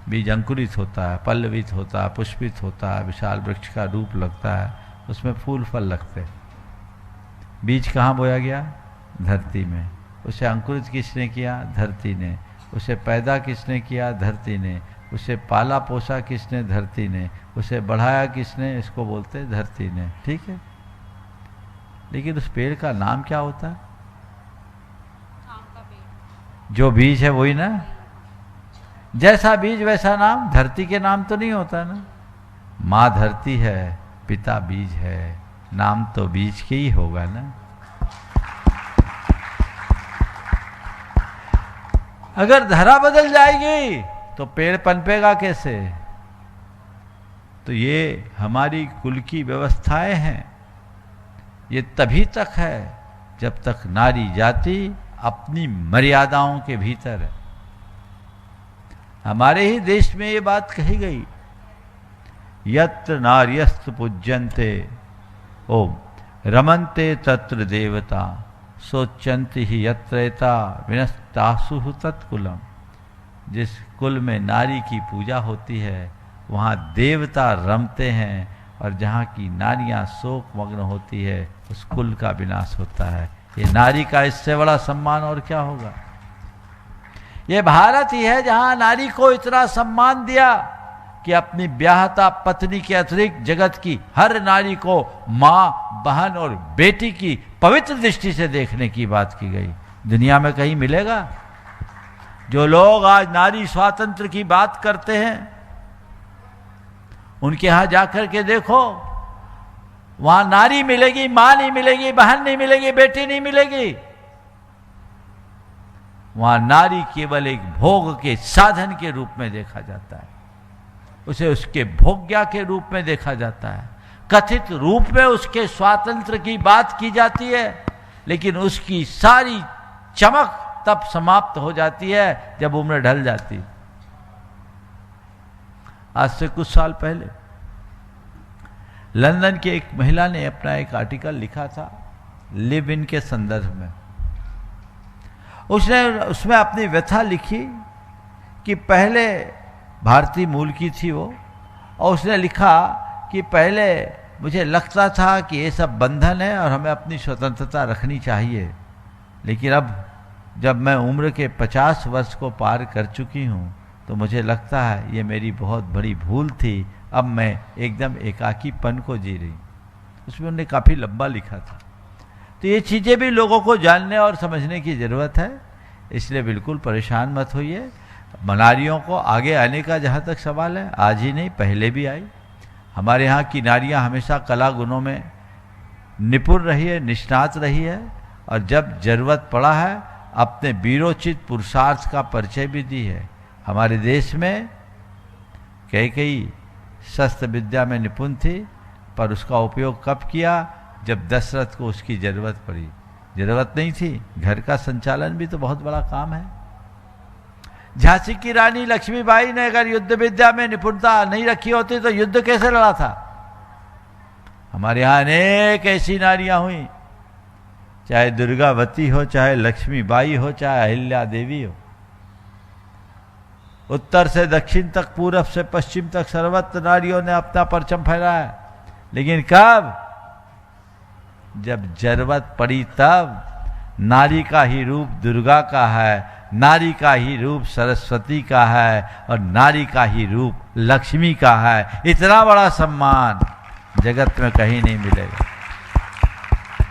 बीज अंकुरित होता है, पल्लवित होता है, पुष्पित होता है, विशाल वृक्ष का रूप लगता है, उसमें फूल फल लगते हैं। बीज कहाँ बोया गया? धरती में। उसे अंकुरित किसने किया? धरती ने। उसे पैदा किसने किया? धरती ने। उसे पाला पोसा किसने? धरती ने। उसे बढ़ाया किसने? इसको बोलते धरती ने। ठीक है, लेकिन उस पेड़ का नाम क्या होता है? जो बीज है वही ना। जैसा बीज वैसा नाम। धरती के नाम तो नहीं होता ना। माँ धरती है, पिता बीज है, नाम तो बीज के ही होगा ना। अगर धरा बदल जाएगी तो पेड़ पनपेगा कैसे? तो ये हमारी कुल की व्यवस्थाएं हैं। ये तभी तक है जब तक नारी जाति अपनी मर्यादाओं के भीतर है। हमारे ही देश में ये बात कही गई, यत्र नार्यस्तु पूज्यन्ते ओम रमन्ते तत्र देवता सोचन्ति ही यत्रेता विनस्तासु तत्कुलम। जिस कुल में नारी की पूजा होती है वहाँ देवता रमते हैं, और जहाँ की नारियाँ शोक मग्न होती है उस कुल का विनाश होता है। ये नारी का इससे बड़ा सम्मान और क्या होगा? ये भारत ही है जहाँ नारी को इतना सम्मान दिया कि अपनी ब्याहता पत्नी के अतिरिक्त जगत की हर नारी को माँ, बहन और बेटी की पवित्र दृष्टि से देखने की बात की गई। दुनिया में कहीं मिलेगा? जो लोग आज नारी स्वातंत्र की बात करते हैं उनके यहां जाकर के देखो, वहां नारी मिलेगी, मां नहीं मिलेगी, बहन नहीं मिलेगी, बेटी नहीं मिलेगी। वहां नारी केवल एक भोग के साधन के रूप में देखा जाता है, उसे उसके भोग्या के रूप में देखा जाता है। कथित रूप में उसके स्वातंत्र की बात की जाती है, लेकिन उसकी सारी चमक तब समाप्त हो जाती है जब उम्र ढल जाती। आज से कुछ साल पहले लंदन की एक महिला ने अपना एक आर्टिकल लिखा था लिव इन के संदर्भ में। उसने उसमें अपनी व्यथा लिखी कि पहले भारतीय मूल की थी वो, और उसने लिखा कि पहले मुझे लगता था कि ये सब बंधन है और हमें अपनी स्वतंत्रता रखनी चाहिए, लेकिन अब जब मैं उम्र के 50 वर्ष को पार कर चुकी हूँ तो मुझे लगता है ये मेरी बहुत बड़ी भूल थी अब मैं एकदम एकाकीपन को जी रही हूँ। उसमें उन्होंने काफ़ी लंबा लिखा था। तो ये चीज़ें भी लोगों को जानने और समझने की ज़रूरत है, इसलिए बिल्कुल परेशान मत होइए। नारियों को आगे आने का जहाँ तक सवाल है, आज ही नहीं पहले भी आई। हमारे यहाँ की नारियाँ हमेशा कला गुणों में निपुण रही है, निष्णात रही है, और जब जरूरत पड़ा है अपने वीरोचित पुरुषार्थ का परिचय भी दी है। हमारे देश में कई शस्त्र विद्या में निपुण थी, पर उसका उपयोग कब किया? जब दशरथ को उसकी जरूरत पड़ी। जरूरत नहीं थी, घर का संचालन भी तो बहुत बड़ा काम है। झांसी की रानी लक्ष्मीबाई ने अगर युद्ध विद्या में निपुणता नहीं रखी होती तो युद्ध कैसे लड़ा था? हमारे यहाँ अनेक ऐसी नारियां हुई, चाहे दुर्गावती हो, चाहे लक्ष्मीबाई हो, चाहे अहिल्या देवी हो। उत्तर से दक्षिण तक, पूरब से पश्चिम तक सर्वत्र नारियों ने अपना परचम फहराया। लेकिन कब? जब जरूरत पड़ी तब। नारी का ही रूप दुर्गा का है, नारी का ही रूप सरस्वती का है, और नारी का ही रूप लक्ष्मी का है। इतना बड़ा सम्मान जगत में कहीं नहीं मिलेगा।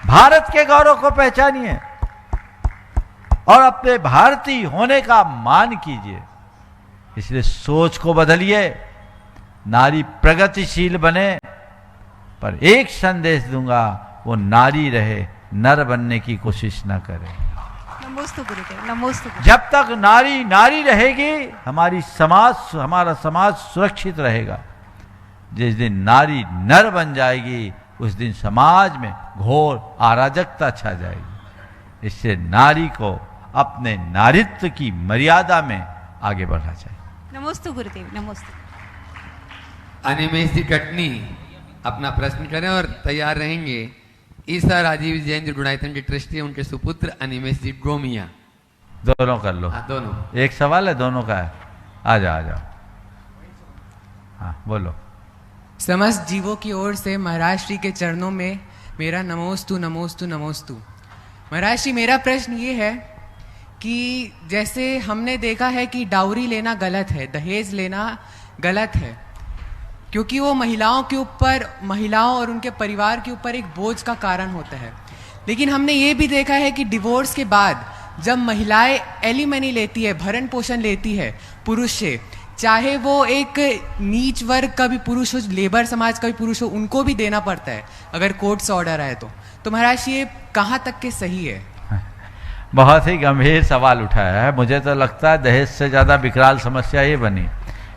भारत के गौरव को पहचानिए और अपने भारतीय होने का मान कीजिए। इसलिए सोच को बदलिए, नारी प्रगतिशील बने। पर एक संदेश दूंगा, वो नारी रहे, नर बनने की कोशिश ना करे। नमोस्तु गुरुदेव, नमोस्तु। जब तक नारी नारी रहेगी, हमारा समाज सुरक्षित रहेगा। जिस दिन नारी नर बन जाएगी, उस दिन समाज में घोर अराजकता छा जाएगी। इससे नारी को अपने नारित्व की मर्यादा में आगे बढ़ना चाहिए। नमोस्तु गुरुदेव, नमोस्तु। अनिमेश जी कटनी अपना प्रश्न करें और तैयार रहेंगे। ईसा राजीव जैन जो गुणायतन के ट्रस्टी है, उनके सुपुत्र अनिमेश जी गोमिया। दोनों कर लो। हाँ, दोनों। एक सवाल है, दोनों का है। आ जाओ। हाँ बोलो। समस्त जीवों की ओर से महाराज श्री के चरणों में मेरा नमोस्तु नमोस्तु नमोस्तु। महाराज श्री, मेरा प्रश्न ये है कि जैसे हमने देखा है कि डाउरी लेना गलत है, दहेज लेना गलत है, क्योंकि वो महिलाओं के ऊपर, महिलाओं और उनके परिवार के ऊपर एक बोझ का कारण होता है। लेकिन हमने ये भी देखा है कि डिवोर्स के बाद जब महिलाएं एलिमनी लेती है, भरण पोषण लेती है पुरुष से, चाहे वो एक नीच वर्ग का भी पुरुष हो, लेबर समाज का भी पुरुष हो, उनको भी देना पड़ता है अगर कोर्ट से ऑर्डर आए तो महाराज ये कहाँ तक के सही है? बहुत ही गंभीर सवाल उठाया है। मुझे तो लगता है दहेज से ज़्यादा विकराल समस्या ये बनी।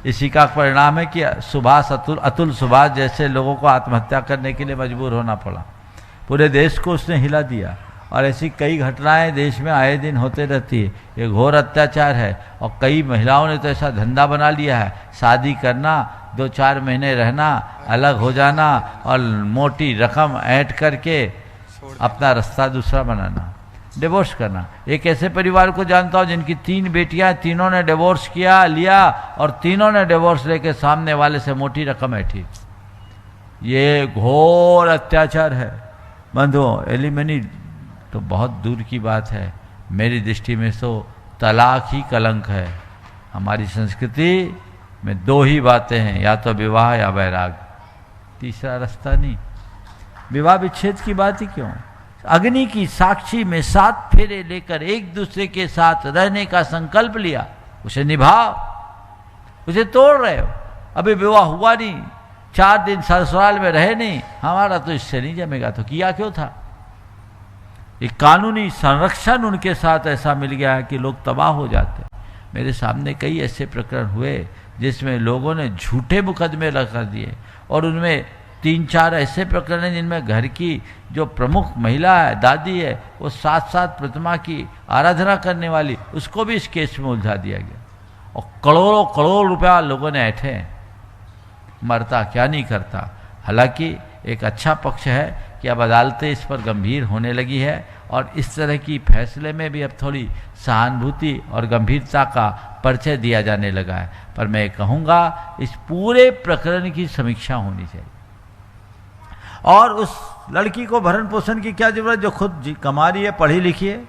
इसी का परिणाम है कि अतुल सुभाष जैसे लोगों को आत्महत्या करने के लिए मजबूर होना पड़ा। पूरे देश को उसने हिला दिया, और ऐसी कई घटनाएं देश में आए दिन होते रहती है। ये घोर अत्याचार है, और कई महिलाओं ने तो ऐसा धंधा बना लिया है, शादी करना, 2-4 महीने रहना, अलग हो जाना, और मोटी रकम ऐंठ करके अपना रास्ता दूसरा बनाना, डिवोर्स करना। एक ऐसे परिवार को जानता हूँ जिनकी 3 बेटियां, तीनों ने डिवोर्स लिया, और तीनों ने डिवोर्स लेके सामने वाले से मोटी रकम ऐठी। ये घोर अत्याचार है बंधुओं। एलिमनी तो बहुत दूर की बात है, मेरी दृष्टि में तो तलाक ही कलंक है। हमारी संस्कृति में 2 ही बातें हैं, या तो विवाह या वैराग, तीसरा रास्ता नहीं। विवाह विच्छेद की बात ही क्यों? अग्नि की साक्षी में 7 फेरे लेकर एक दूसरे के साथ रहने का संकल्प लिया, उसे निभाओ। उसे तोड़ रहे हो, अभी विवाह हुआ नहीं, 4 दिन ससुराल में रहे नहीं, हमारा तो इससे नहीं जमेगा, तो किया क्यों था? एक कानूनी संरक्षण उनके साथ ऐसा मिल गया है कि लोग तबाह हो जाते हैं। मेरे सामने कई ऐसे प्रकरण हुए जिसमें लोगों ने झूठे मुकदमे लगा दिए, और उनमें 3-4 ऐसे प्रकरण हैं जिनमें घर की जो प्रमुख महिला है, दादी है, वो 7 प्रतिमा की आराधना करने वाली, उसको भी इस केस में उलझा दिया गया, और करोड़ों रुपया लोगों ने ऐठे हैं। मरता क्या नहीं करता। हालांकि एक अच्छा पक्ष है कि अब अदालतें इस पर गंभीर होने लगी है, और इस तरह की फैसले में भी अब थोड़ी सहानुभूति और गंभीरता का परिचय दिया जाने लगा है। पर मैं कहूँगा इस पूरे प्रकरण की समीक्षा होनी चाहिए, और उस लड़की को भरण पोषण की क्या जरूरत जो खुद कमा रही है, पढ़ी लिखी है।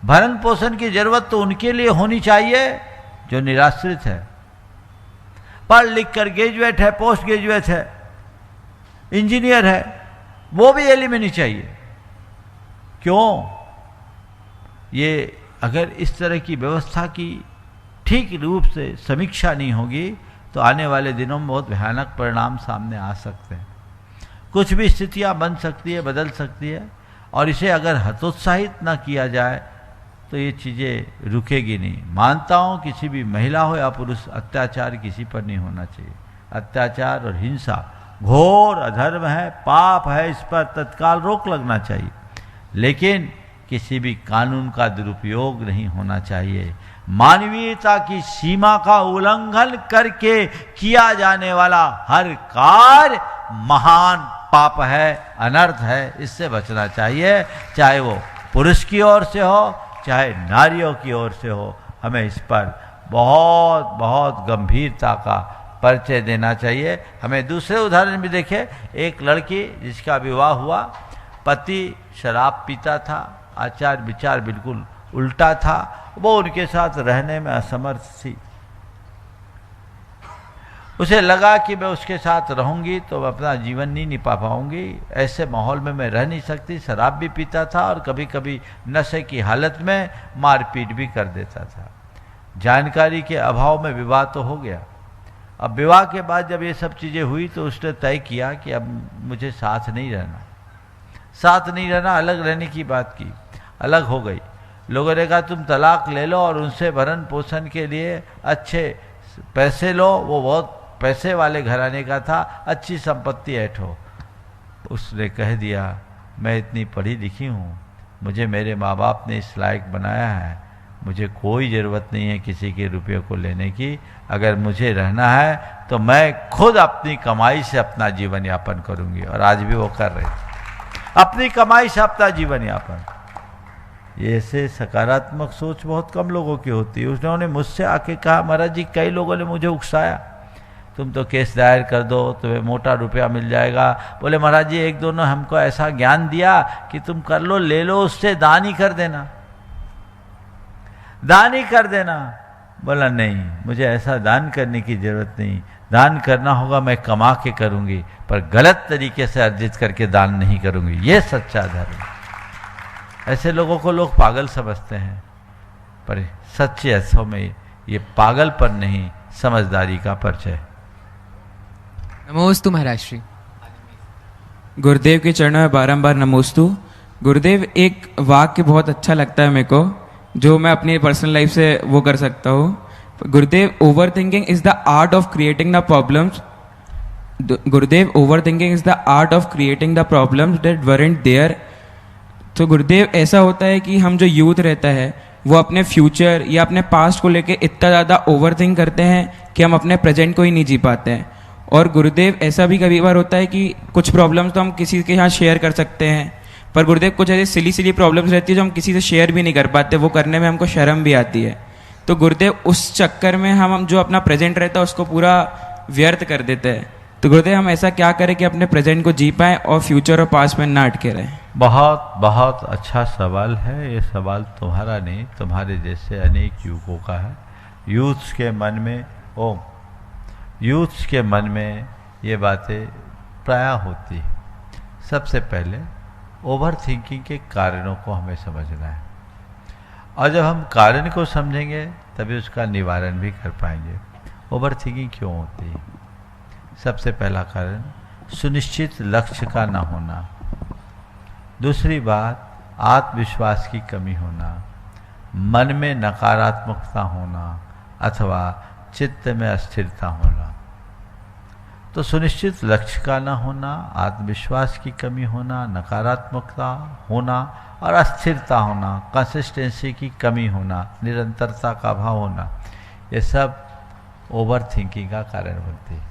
भरण पोषण की जरूरत तो उनके लिए होनी चाहिए जो निराश्रित है। पढ़ लिख कर ग्रेजुएट है, पोस्ट ग्रेजुएट है, इंजीनियर है, वो भी एलिमनी चाहिए। क्यों? ये अगर इस तरह की व्यवस्था की ठीक रूप से समीक्षा नहीं होगी तो आने वाले दिनों में बहुत भयानक परिणाम सामने आ सकते हैं। कुछ भी स्थितियां बन सकती है, बदल सकती है, और इसे अगर हतोत्साहित ना किया जाए तो ये चीज़ें रुकेगी नहीं। मानता हूँ किसी भी महिला हो या पुरुष, अत्याचार किसी पर नहीं होना चाहिए। अत्याचार और हिंसा घोर अधर्म है, पाप है, इस पर तत्काल रोक लगना चाहिए, लेकिन किसी भी कानून का दुरुपयोग नहीं होना चाहिए। मानवीयता की सीमा का उल्लंघन करके किया जाने वाला हर कार्य महान पाप है, अनर्थ है, इससे बचना चाहिए। चाहे वो पुरुष की ओर से हो, चाहे नारियों की ओर से हो, हमें इस पर बहुत बहुत गंभीरता का परिचय देना चाहिए। हमें दूसरे उदाहरण भी देखें। एक लड़की जिसका विवाह हुआ, पति शराब पीता था, आचार विचार बिल्कुल उल्टा था, वो उनके साथ रहने में असमर्थ थी। उसे लगा कि मैं उसके साथ रहूंगी तो अपना जीवन नहीं निभा पाऊंगी, ऐसे माहौल में मैं रह नहीं सकती। शराब भी पीता था और कभी कभी नशे की हालत में मारपीट भी कर देता था। जानकारी के अभाव में विवाह तो हो गया। अब विवाह के बाद जब ये सब चीज़ें हुई तो उसने तय किया कि अब मुझे साथ नहीं रहना, साथ नहीं रहना, अलग रहने की बात की। अलग हो गई। लोगों ने कहा तुम तलाक ले लो और उनसे भरण पोषण के लिए अच्छे पैसे लो। वो बहुत पैसे वाले घराने का था, अच्छी संपत्ति ऐठो। उसने कह दिया मैं इतनी पढ़ी लिखी हूँ, मुझे मेरे माँ बाप ने इस लायक बनाया है, मुझे कोई ज़रूरत नहीं है किसी के रुपये को लेने की। अगर मुझे रहना है तो मैं खुद अपनी कमाई से अपना जीवन यापन करूँगी। और आज भी वो कर रही, अपनी कमाई से अपना जीवन यापन। ये ऐसे सकारात्मक सोच बहुत कम लोगों की होती है। उन्होंने मुझसे आके कहा महाराज जी कई लोगों ने मुझे उकसाया, तुम तो केस दायर कर दो, तुम्हें मोटा रुपया मिल जाएगा। बोले महाराज जी एक दोनों हमको ऐसा ज्ञान दिया कि तुम कर लो, ले लो, उससे दान ही कर देना, दान ही कर देना। बोला नहीं, मुझे ऐसा दान करने की जरूरत नहीं, दान करना होगा मैं कमा के करूँगी, पर गलत तरीके से अर्जित करके दान नहीं करूँगी। ये सच्चा धर्म। ऐसे लोगों को लोग पागल समझते हैं, पर सच्चे अर्थों में ये पागलपन नहीं, समझदारी का परिचय। नमोस्तु महाराज श्री। गुरुदेव के चरणों में बारंबार नमोस्तु। गुरुदेव एक वाक्य बहुत अच्छा लगता है मेरे को, जो मैं अपनी पर्सनल लाइफ से वो कर सकता हूँ। Gurudev, over thinking is the art of creating the problems. Gurudev, over thinking is the art of creating the problems that weren't there. तो गुरुदेव ऐसा होता है कि हम जो यूथ रहता है वो अपने फ्यूचर या अपने पास्ट को लेके इतना ज़्यादा ओवर थिंक करते हैं कि हम अपने प्रेजेंट को ही नहीं जी पाते हैं। और गुरुदेव ऐसा भी कभी बार होता है कि कुछ प्रॉब्लम्स तो हम किसी के यहाँ शेयर कर सकते हैं, पर गुरुदेव कुछ ऐसी सिली प्रॉब्लम्स रहती है जो हम किसी से शेयर भी नहीं कर पाते, वो करने में हमको शर्म भी आती है। तो गुरुदेव उस चक्कर में हम जो अपना प्रेजेंट रहता है उसको पूरा व्यर्थ कर देते हैं। तो गुरुदेव हम ऐसा क्या करें कि अपने प्रेजेंट को जी पाएँ और फ्यूचर और पास्ट में ना अटके रहें? बहुत बहुत अच्छा सवाल है। ये सवाल तुम्हारा नहीं, तुम्हारे जैसे अनेक युवकों का है। यूथ्स के मन में ये बातें प्राय होती है। सबसे पहले ओवर थिंकिंग के कारणों को हमें समझना है, और जब हम कारण को समझेंगे तभी उसका निवारण भी कर पाएंगे। ओवर थिंकिंग क्यों होती है? सबसे पहला कारण सुनिश्चित लक्ष्य का ना होना। दूसरी बात आत्मविश्वास की कमी होना, मन में नकारात्मकता होना अथवा चित्त में अस्थिरता होना। तो सुनिश्चित लक्ष्य का ना होना, आत्मविश्वास की कमी होना, नकारात्मकता होना और अस्थिरता होना, कंसिस्टेंसी की कमी होना, निरंतरता का अभाव होना, ये सब ओवर थिंकिंग का कारण बनती है।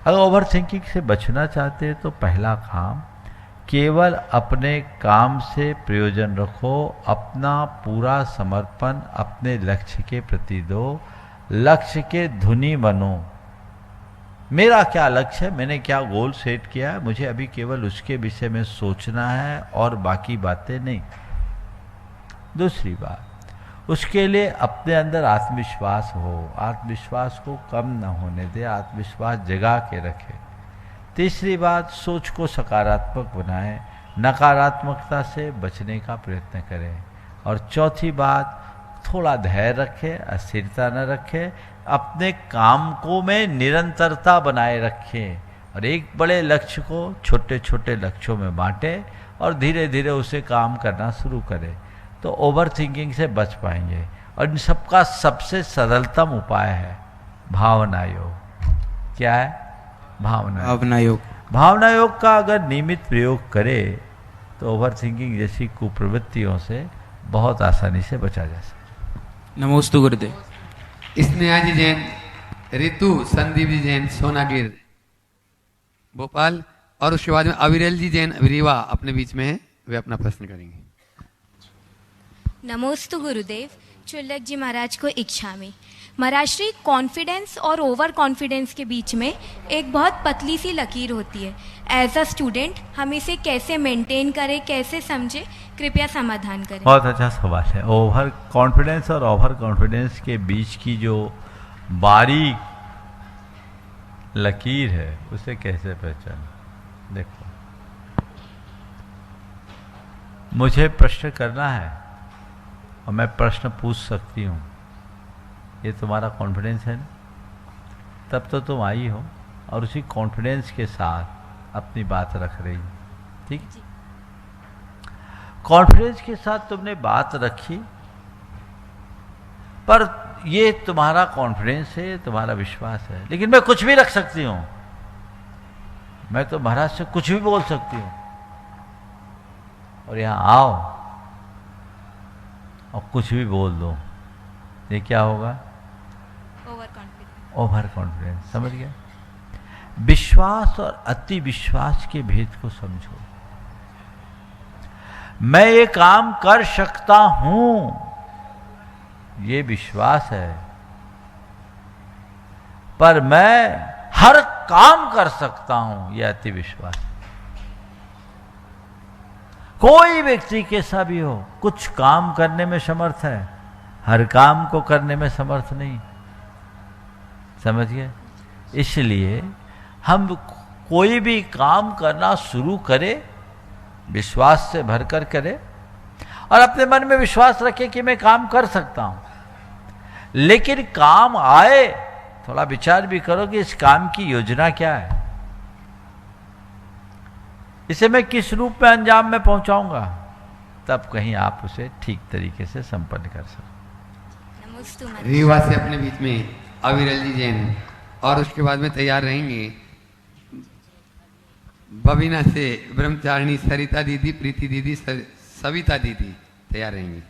अगर ओवर थिंकिंग से बचना चाहते हैं तो पहला काम, केवल अपने काम से प्रयोजन रखो, अपना पूरा समर्पण अपने लक्ष्य के प्रति दो, लक्ष्य के धुनी बनो। मेरा क्या लक्ष्य है, मैंने क्या गोल सेट किया है, मुझे अभी केवल उसके विषय में सोचना है और बाकी बातें नहीं। दूसरी बात, उसके लिए अपने अंदर आत्मविश्वास हो, आत्मविश्वास को कम न होने दे, आत्मविश्वास जगा के रखे। तीसरी बात, सोच को सकारात्मक बनाएं, नकारात्मकता से बचने का प्रयत्न करें। और चौथी बात, थोड़ा धैर्य रखें, अस्थिरता न रखें, अपने काम को में निरंतरता बनाए रखें और एक बड़े लक्ष्य को छोटे छोटे लक्ष्यों में बांटें और धीरे धीरे उसे काम करना शुरू करें, तो ओवर थिंकिंग से बच पाएंगे। और इन सबका सबसे सरलतम उपाय है भावना योग। क्या है? भावना योग। भावना योग का अगर नियमित प्रयोग करे तो ओवर थिंकिंग जैसी कुप्रवृत्तियों से बहुत आसानी से बचा जा सकता। नमोस्तु गुरुदेव। स्नेहा जी जैन, ऋतु संदीप जी जैन सोनागिर भोपाल, और उसके बाद में अविरल जी जैन रीवा अपने बीच में है, वे अपना प्रश्न करेंगे। नमोस्तु गुरुदेव। चुल्लक जी महाराज को इच्छामि। महाराज श्री, कॉन्फिडेंस और ओवर कॉन्फिडेंस के बीच में एक बहुत पतली सी लकीर होती है। एज अ स्टूडेंट हम इसे कैसे मेंटेन करें, कैसे समझे, कृपया समाधान करें। बहुत अच्छा सवाल है। ओवर कॉन्फिडेंस और ओवर कॉन्फिडेंस के बीच की जो बारीक लकीर है उसे कैसे पहचानें? देखो, मुझे प्रश्न करना है और मैं प्रश्न पूछ सकती हूँ, ये तुम्हारा कॉन्फिडेंस है ना? तब तो तुम आई हो और उसी कॉन्फिडेंस के साथ अपनी बात रख रही हो। ठीक, कॉन्फिडेंस के साथ तुमने बात रखी, पर ये तुम्हारा कॉन्फिडेंस है, तुम्हारा विश्वास है। लेकिन मैं कुछ भी रख सकती हूँ, मैं तो महाराज से कुछ भी बोल सकती हूँ और यहाँ आओ और कुछ भी बोल दो, ये क्या होगा? Over confidence. समझ गया? विश्वास और अति विश्वास के भेद को समझो। मैं ये काम कर सकता हूं, ये विश्वास है, पर मैं हर काम कर सकता हूं, ये अति विश्वास है। कोई व्यक्ति कैसा भी हो, कुछ काम करने में समर्थ है, हर काम को करने में समर्थ नहीं। समझ गए? इसलिए हम कोई भी काम करना शुरू करें, विश्वास से भरकर करें और अपने मन में विश्वास रखें कि मैं काम कर सकता हूं। लेकिन काम आए, थोड़ा विचार भी करो कि इस काम की योजना क्या है, इसे मैं किस रूप में अंजाम में पहुंचाऊंगा, तब कहीं आप उसे ठीक तरीके से संपन्न कर सकते। रीवा से अपने बीच में अविरल जी जैन, और उसके बाद में तैयार रहेंगे बबीना से ब्रह्मचारिणी सरिता दीदी, प्रीति दीदी, सविता दीदी तैयार रहेंगे।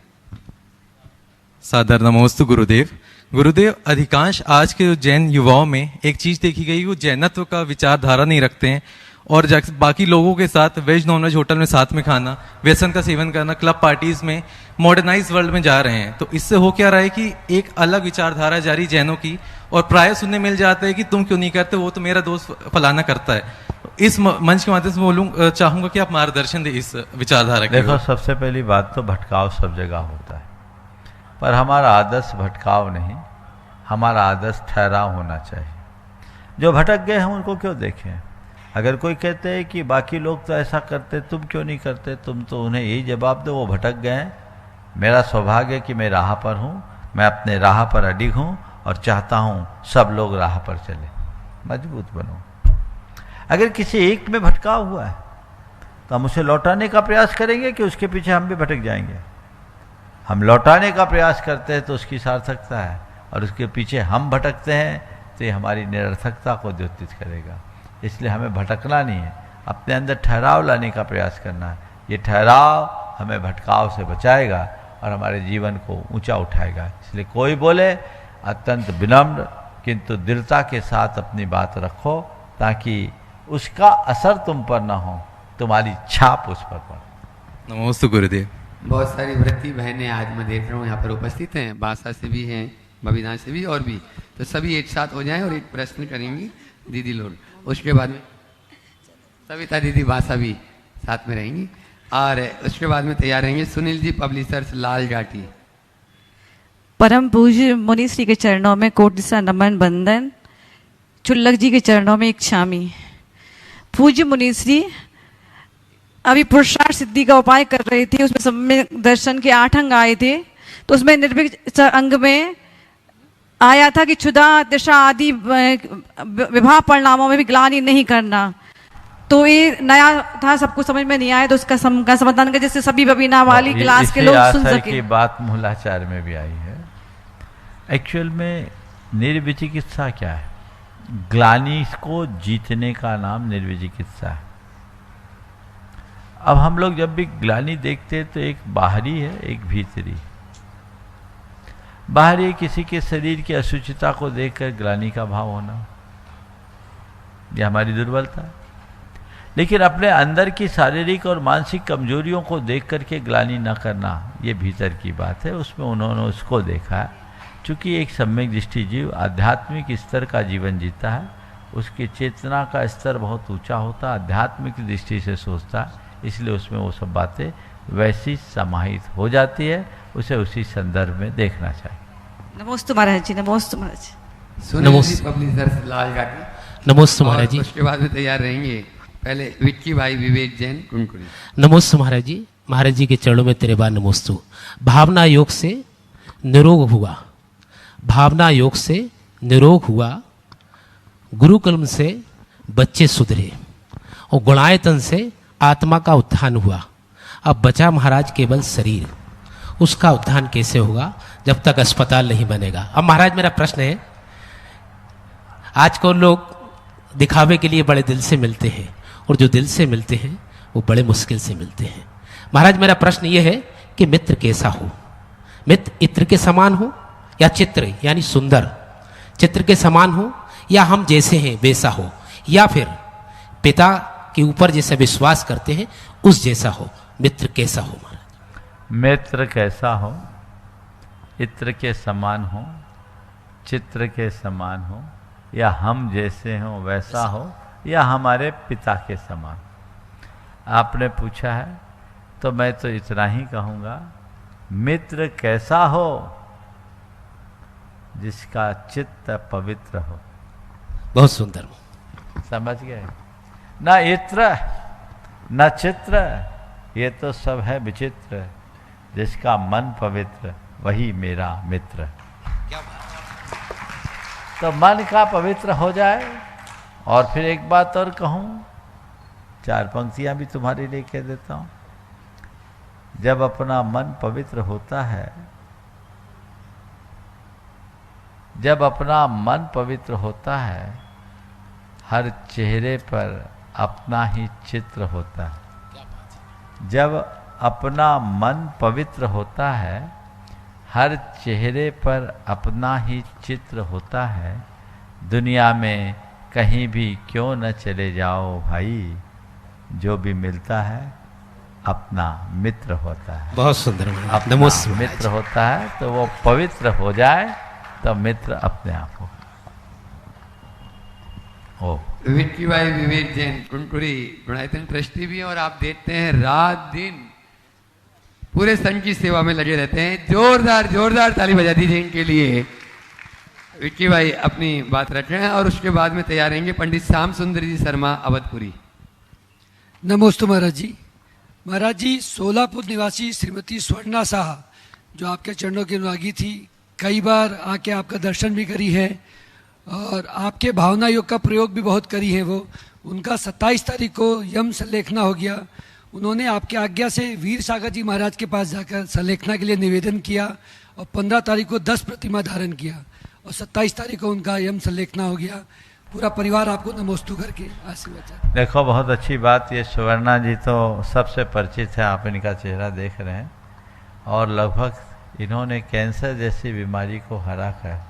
सादर नमोस्तु गुरुदेव। गुरुदेव, अधिकांश आज के जैन युवाओं में एक चीज देखी गई, वो जैनत्व का विचारधारा नहीं रखते हैं और बाकी लोगों के साथ वेज नॉनवेज होटल में साथ में खाना, व्यसन का सेवन करना, क्लब पार्टीज में मॉडर्नाइज वर्ल्ड में जा रहे हैं। तो इससे हो क्या रहा है कि एक अलग विचारधारा जारी जैनों की, और प्राय सुनने मिल जाता है कि तुम क्यों नहीं करते, वो तो मेरा दोस्त फलाना करता है। इस मंच के माध्यम से चाहूंगा कि आप मार्गदर्शन दें इस विचारधारा के। देखो, सबसे पहली बात तो भटकाव सब जगह होता है, पर हमारा आदर्श भटकाव नहीं, हमारा आदर्श ठहराव होना चाहिए। जो भटक गए हैं उनको क्यों देखें? अगर कोई कहते हैं कि बाकी लोग तो ऐसा करते, तुम क्यों नहीं करते, तुम तो उन्हें यही जवाब दो, वो भटक गए हैं। मेरा सौभाग्य कि मैं राह पर हूँ, मैं अपने राह पर अडिग हूँ और चाहता हूँ सब लोग राह पर चले, मजबूत बनो। अगर किसी एक में भटकाव हुआ है तो हम उसे लौटाने का प्रयास करेंगे कि उसके पीछे हम भी भटक जाएंगे? हम लौटाने का प्रयास करते हैं तो उसकी सार्थकता है, और उसके पीछे हम भटकते हैं तो ये हमारी निरर्थकता को द्योतित करेगा। इसलिए हमें भटकना नहीं है, अपने अंदर ठहराव लाने का प्रयास करना है। ये ठहराव हमें भटकाव से बचाएगा और हमारे जीवन को ऊंचा उठाएगा। इसलिए कोई बोले, अत्यंत विनम्र किंतु दृढ़ता के साथ अपनी बात रखो, ताकि उसका असर तुम पर ना हो, तुम्हारी छाप उस पर पड़े। नमस्ते गुरुदेव। बहुत सारी व्रती बहनें आज मैं देख रहा हूँ यहाँ पर उपस्थित हैं, बासा से भी हैं, बबीना से भी, और भी, तो सभी एक साथ हो जाएं और एक प्रश्न करेंगी दीदी लोग। उसके बाद में सविता दीदी, बासा भी साथ में रहेंगी, और उसके बाद में तैयार रहेंगे सुनील जी, पब्लिशर्स, लाल जाटी। परम पूज्य मुनि श्री के चरणों में कोटि सा नमन बंदन, चुल्लक जी के चरणों में इच्छामी। पूज्य मुनि श्री अभी पुरुषार्थ सिद्धि का उपाय कर रहे थे, उसमें सब में दर्शन के 8 अंग आए थे, तो उसमें निर्विघ्न अंग में आया था कि क्षुधा दिशा आदि विवाह परिणामों में भी ग्लानि नहीं करना। तो ये नया था, सबको समझ में नहीं आया, तो उसका समाधान कर जिससे सभी बबीना वाली क्लास के लोग सुन सके। की बात मूलाचार में भी आई है। एक्चुअल में निर्विचिकित्सा क्या है? ग्लानि को जीतने का नाम निर्विचिकित्सा है। अब हम लोग जब भी ग्लानि देखते हैं तो एक बाहरी है, एक भीतरी। बाहरी किसी के शरीर की अशुचिता को देखकर ग्लानि का भाव होना, यह हमारी दुर्बलता है। लेकिन अपने अंदर की शारीरिक और मानसिक कमजोरियों को देख करके ग्लानि न करना, ये भीतर की बात है। उसमें उन्होंने उसको देखा है। चूँकि एक सम्यक दृष्टि जीव आध्यात्मिक स्तर का जीवन जीता है, उसकी चेतना का स्तर बहुत ऊंचा होता है, आध्यात्मिक दृष्टि से सोचता है, इसलिए उसमें वो सब बातें वैसी समाहित हो जाती है। उसे उसी संदर्भ में देखना चाहिए। नमोस्तु महाराज जी, नमोस्तु महाराज जी। नमोस्तु पब्लिशर्स लाल घाटी। नमोस्तु महाराज जी। उसके बाद में तैयार रहेंगे पहले विक्की भाई विवेक जैन कुनकुरी। नमोस्तु महाराज जी। महाराज जी के चरणों में तेरे बार नमोस्तु। भावना योग से निरोग हुआ, भावना योग से निरोग हुआ, गुरुकुलम से बच्चे सुधरे और गुणायतन से आत्मा का उत्थान हुआ। अब बचा महाराज केवल शरीर, उसका उत्थान कैसे होगा जब तक अस्पताल नहीं बनेगा। अब महाराज मेरा प्रश्न है, आजकल लोग दिखावे के लिए बड़े दिल से मिलते हैं, और जो दिल से मिलते हैं वो बड़े मुश्किल से मिलते हैं। महाराज मेरा प्रश्न ये है कि मित्र कैसा हो? मित्र इत्र के समान हो या चित्र यानी सुंदर चित्र के समान हो, या हम जैसे हैं वैसा हो, या फिर पिता के ऊपर जैसा विश्वास करते हैं उस जैसा हो? मित्र कैसा हो महाराज? मित्र कैसा हो? इत्र के समान हो, चित्र के समान हो, या हम जैसे हों वैसा हो, या हमारे पिता के समान। आपने पूछा है तो मैं तो इतना ही कहूँगा, मित्र कैसा हो? जिसका चित्त पवित्र हो। बहुत सुंदर, समझ गए? न इत्र न चित्र, ये तो सब है विचित्र। जिसका मन पवित्र वही मेरा मित्र। तो मन का पवित्र हो जाए। और फिर एक बात और कहूँ, 4 पंक्तियाँ भी तुम्हारे लिए कह देता हूँ। जब अपना मन पवित्र होता है, जब अपना मन पवित्र होता है, हर चेहरे पर अपना ही चित्र होता है। जब अपना मन पवित्र होता है, हर चेहरे पर अपना ही चित्र होता है। दुनिया में कहीं भी क्यों न चले जाओ भाई, जो भी मिलता है अपना मित्र होता है। बहुत सुंदर, अपना मित्र होता है, तो वो पवित्र हो जाए तो मित्र अपने आप हो। विक्की भाई विवेक जैन कुनकुरी गुणायतन ट्रस्टी भी हैं, और आप देखते हैं रात दिन पूरे संघ की सेवा में लगे रहते हैं। जोरदार जोरदार ताली बजा दीजिए इनके लिए। विक्की भाई अपनी बात रख रहे हैं, और उसके बाद में तैयार रहेंगे पंडित श्याम सुंदर जी शर्मा अवधपुरी। नमोस्तु महाराज जी। महाराज जी, सोलापुर निवासी श्रीमती स्वर्णा शाह जो आपके चरणों की अनुरागी थी, कई बार आके आपका दर्शन भी करी है और आपके भावना योग का प्रयोग भी बहुत करी है। वो उनका 27 तारीख को यम संलेखना हो गया। उन्होंने आपके आज्ञा से वीर सागर जी महाराज के पास जाकर संलेखना के लिए निवेदन किया, और 15 तारीख को 10 प्रतिमा धारण किया, और 27 तारीख को उनका यम संलेखना हो गया। पूरा परिवार आपको नमोस्तु करके आशीर्वाद चाहता है। देखो, बहुत अच्छी बात। ये सुवर्णा जी तो सबसे परिचित है, आप इनका चेहरा देख रहे हैं। और लगभग इन्होंने कैंसर जैसी बीमारी को हरा कर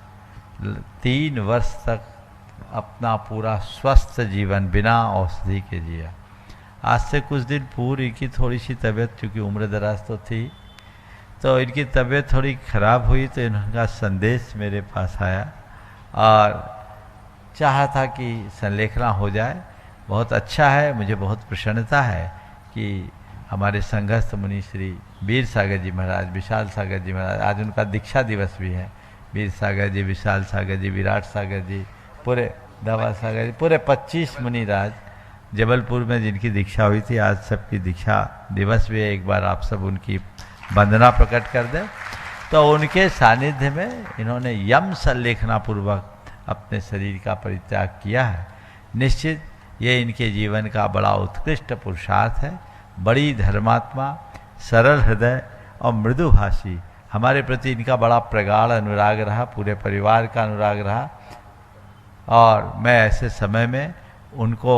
3 वर्ष तक अपना पूरा स्वस्थ जीवन बिना औषधि के जिया। आज से कुछ दिन पूर्व इनकी थोड़ी सी तबीयत, क्योंकि उम्र दराज तो थी, तो इनकी तबीयत थोड़ी ख़राब हुई, तो इनका संदेश मेरे पास आया और चाहा था कि संलेखना हो जाए। बहुत अच्छा है, मुझे बहुत प्रसन्नता है कि हमारे संघस्थ मुनि श्री वीर सागर जी महाराज, विशाल सागर जी महाराज, आज उनका दीक्षा दिवस भी है। वीर सागर जी, विशाल सागर जी, विराट सागर जी, पूरे दवा सागर जी, पूरे 25 मुनिराज जबलपुर में जिनकी दीक्षा हुई थी, आज सबकी दीक्षा दिवस भी है। एक बार आप सब उनकी वंदना प्रकट कर दें। तो उनके सानिध्य में इन्होंने यम संलेखना पूर्वक अपने शरीर का परित्याग किया है। निश्चित ये इनके जीवन का बड़ा उत्कृष्ट पुरुषार्थ है। बड़ी धर्मात्मा, सरल हृदय और मृदुभाषी, हमारे प्रति इनका बड़ा प्रगाढ़ अनुराग रहा, पूरे परिवार का अनुराग रहा। और मैं ऐसे समय में उनको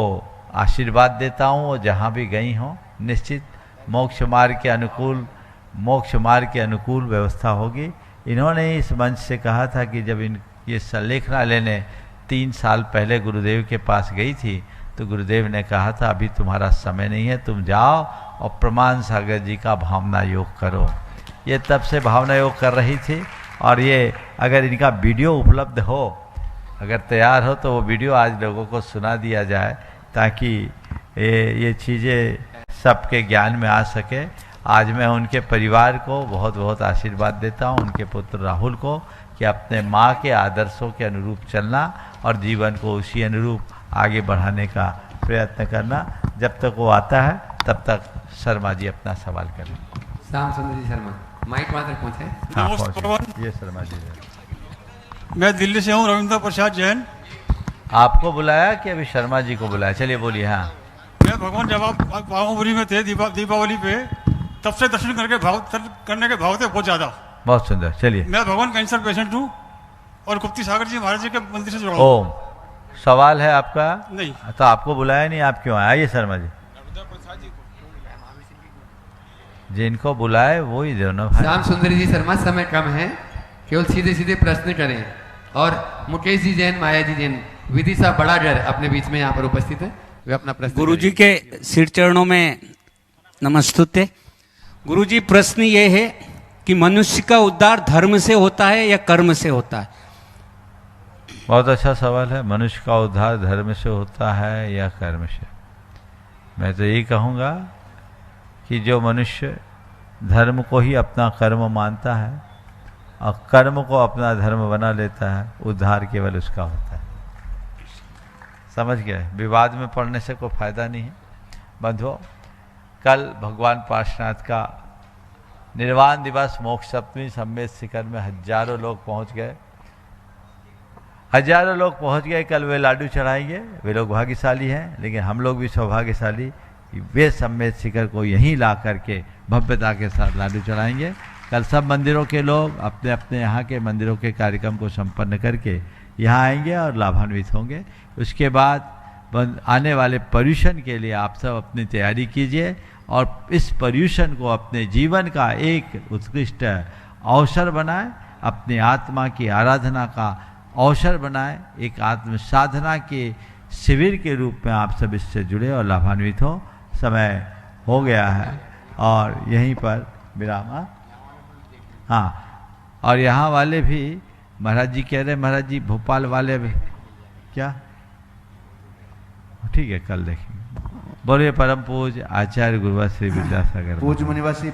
आशीर्वाद देता हूँ, वो जहाँ भी गई हों निश्चित मोक्ष मार्ग के अनुकूल व्यवस्था होगी। इन्होंने इस मंच से कहा था कि जब ये संलेखना लेने 3 साल पहले गुरुदेव के पास गई थी, तो गुरुदेव ने कहा था अभी तुम्हारा समय नहीं है, तुम जाओ और प्रमाण सागर जी का भावना योग करो। ये तब से भावना योग कर रही थी। और ये अगर इनका वीडियो उपलब्ध हो, अगर तैयार हो, तो वो वीडियो आज लोगों को सुना दिया जाए, ताकि ये चीज़ें सबके ज्ञान में आ सके। आज मैं उनके परिवार को बहुत बहुत आशीर्वाद देता हूँ, उनके पुत्र राहुल को, कि अपने माँ के आदर्शों के अनुरूप चलना और जीवन को उसी अनुरूप आगे बढ़ाने का प्रयत्न करना। जब तक वो आता है तब तक शर्मा जी अपना सवाल करें। श्याम सुंदर जी शर्मा, माइक वहाँ तक पहुँचे। हाँ, पहुँचे। ये शर्मा जी। मैं दिल्ली से हूँ, रविंद्र प्रसाद जैन। आपको बुलाया कि अभी शर्मा जी को बुलाया? चलिए बोलिए। हाँ, मैं भगवान जब आप पावनपुरी में थे दीपावली पे, तब से दर्शन करने के भाव थे बहुत ज्यादा। बहुत सुंदर। चलिए। मैं भगवान कैंसर पेशेंट हूँ और गुप्ती सागर जी महाराज जी के मंदिर से जुड़ा हूँ। ओम, सवाल है आपका? नहीं। तो आपको बुलाया नहीं, आप क्यों आए? आइए शर्मा जी। जिनको बुलाए वो ही दो ना भाई। श्याम सुंदर जी शर्मा, समय कम है, केवल सीधे सीधे प्रश्न करें। और मुकेश जी जैन, माया जी जैन, विदिशा बड़ागर अपने बीच में यहाँ पर उपस्थित है, वे अपना प्रश्न गुरुजी के सिर चरणों में नमस्तुते। गुरुजी, प्रश्न ये है कि मनुष्य का उद्धार धर्म से होता है या कर्म से होता है? बहुत अच्छा सवाल है। मनुष्य का उद्धार धर्म से होता है या कर्म से? मैं तो यही कहूँगा कि जो मनुष्य धर्म को ही अपना कर्म मानता है और कर्म को अपना धर्म बना लेता है, उद्धार केवल उसका होता है। समझ गए? विवाद में पड़ने से कोई फायदा नहीं है। बंधुओं, कल भगवान पार्श्वनाथ का निर्वाण दिवस, मोक्ष सप्तमी सम्मेत शिखर में हजारों लोग पहुंच गए। हजारों लोग पहुंच गए। कल वे लाडू चढ़ाएंगे। वे लोग भाग्यशाली हैं, लेकिन हम लोग भी सौभाग्यशाली कि वे सम्मेत शिखर को यहीं ला करके भव्यता के साथ लाडू चढ़ाएंगे। कल सब मंदिरों के लोग अपने अपने यहाँ के मंदिरों के कार्यक्रम को संपन्न करके यहाँ आएंगे और लाभान्वित होंगे। उसके बाद आने वाले पर्यूषण के लिए आप सब अपनी तैयारी कीजिए और इस पर्यूषण को अपने जीवन का एक उत्कृष्ट अवसर बनाएं, अपनी आत्मा की आराधना का अवसर बनाएं, एक आत्म साधना के शिविर के रूप में आप सब इससे जुड़े और लाभान्वित हो। समय हो गया है और यहीं पर विराम। हाँ, और यहाँ वाले भी महाराज जी कह रहे, महाराज जी भोपाल वाले भी क्या? ठीक है, कल देखेंगे। बोलिए परम पूज्य आचार्य गुरुवर श्री विद्यासागर पूज्य मुनिवर श्री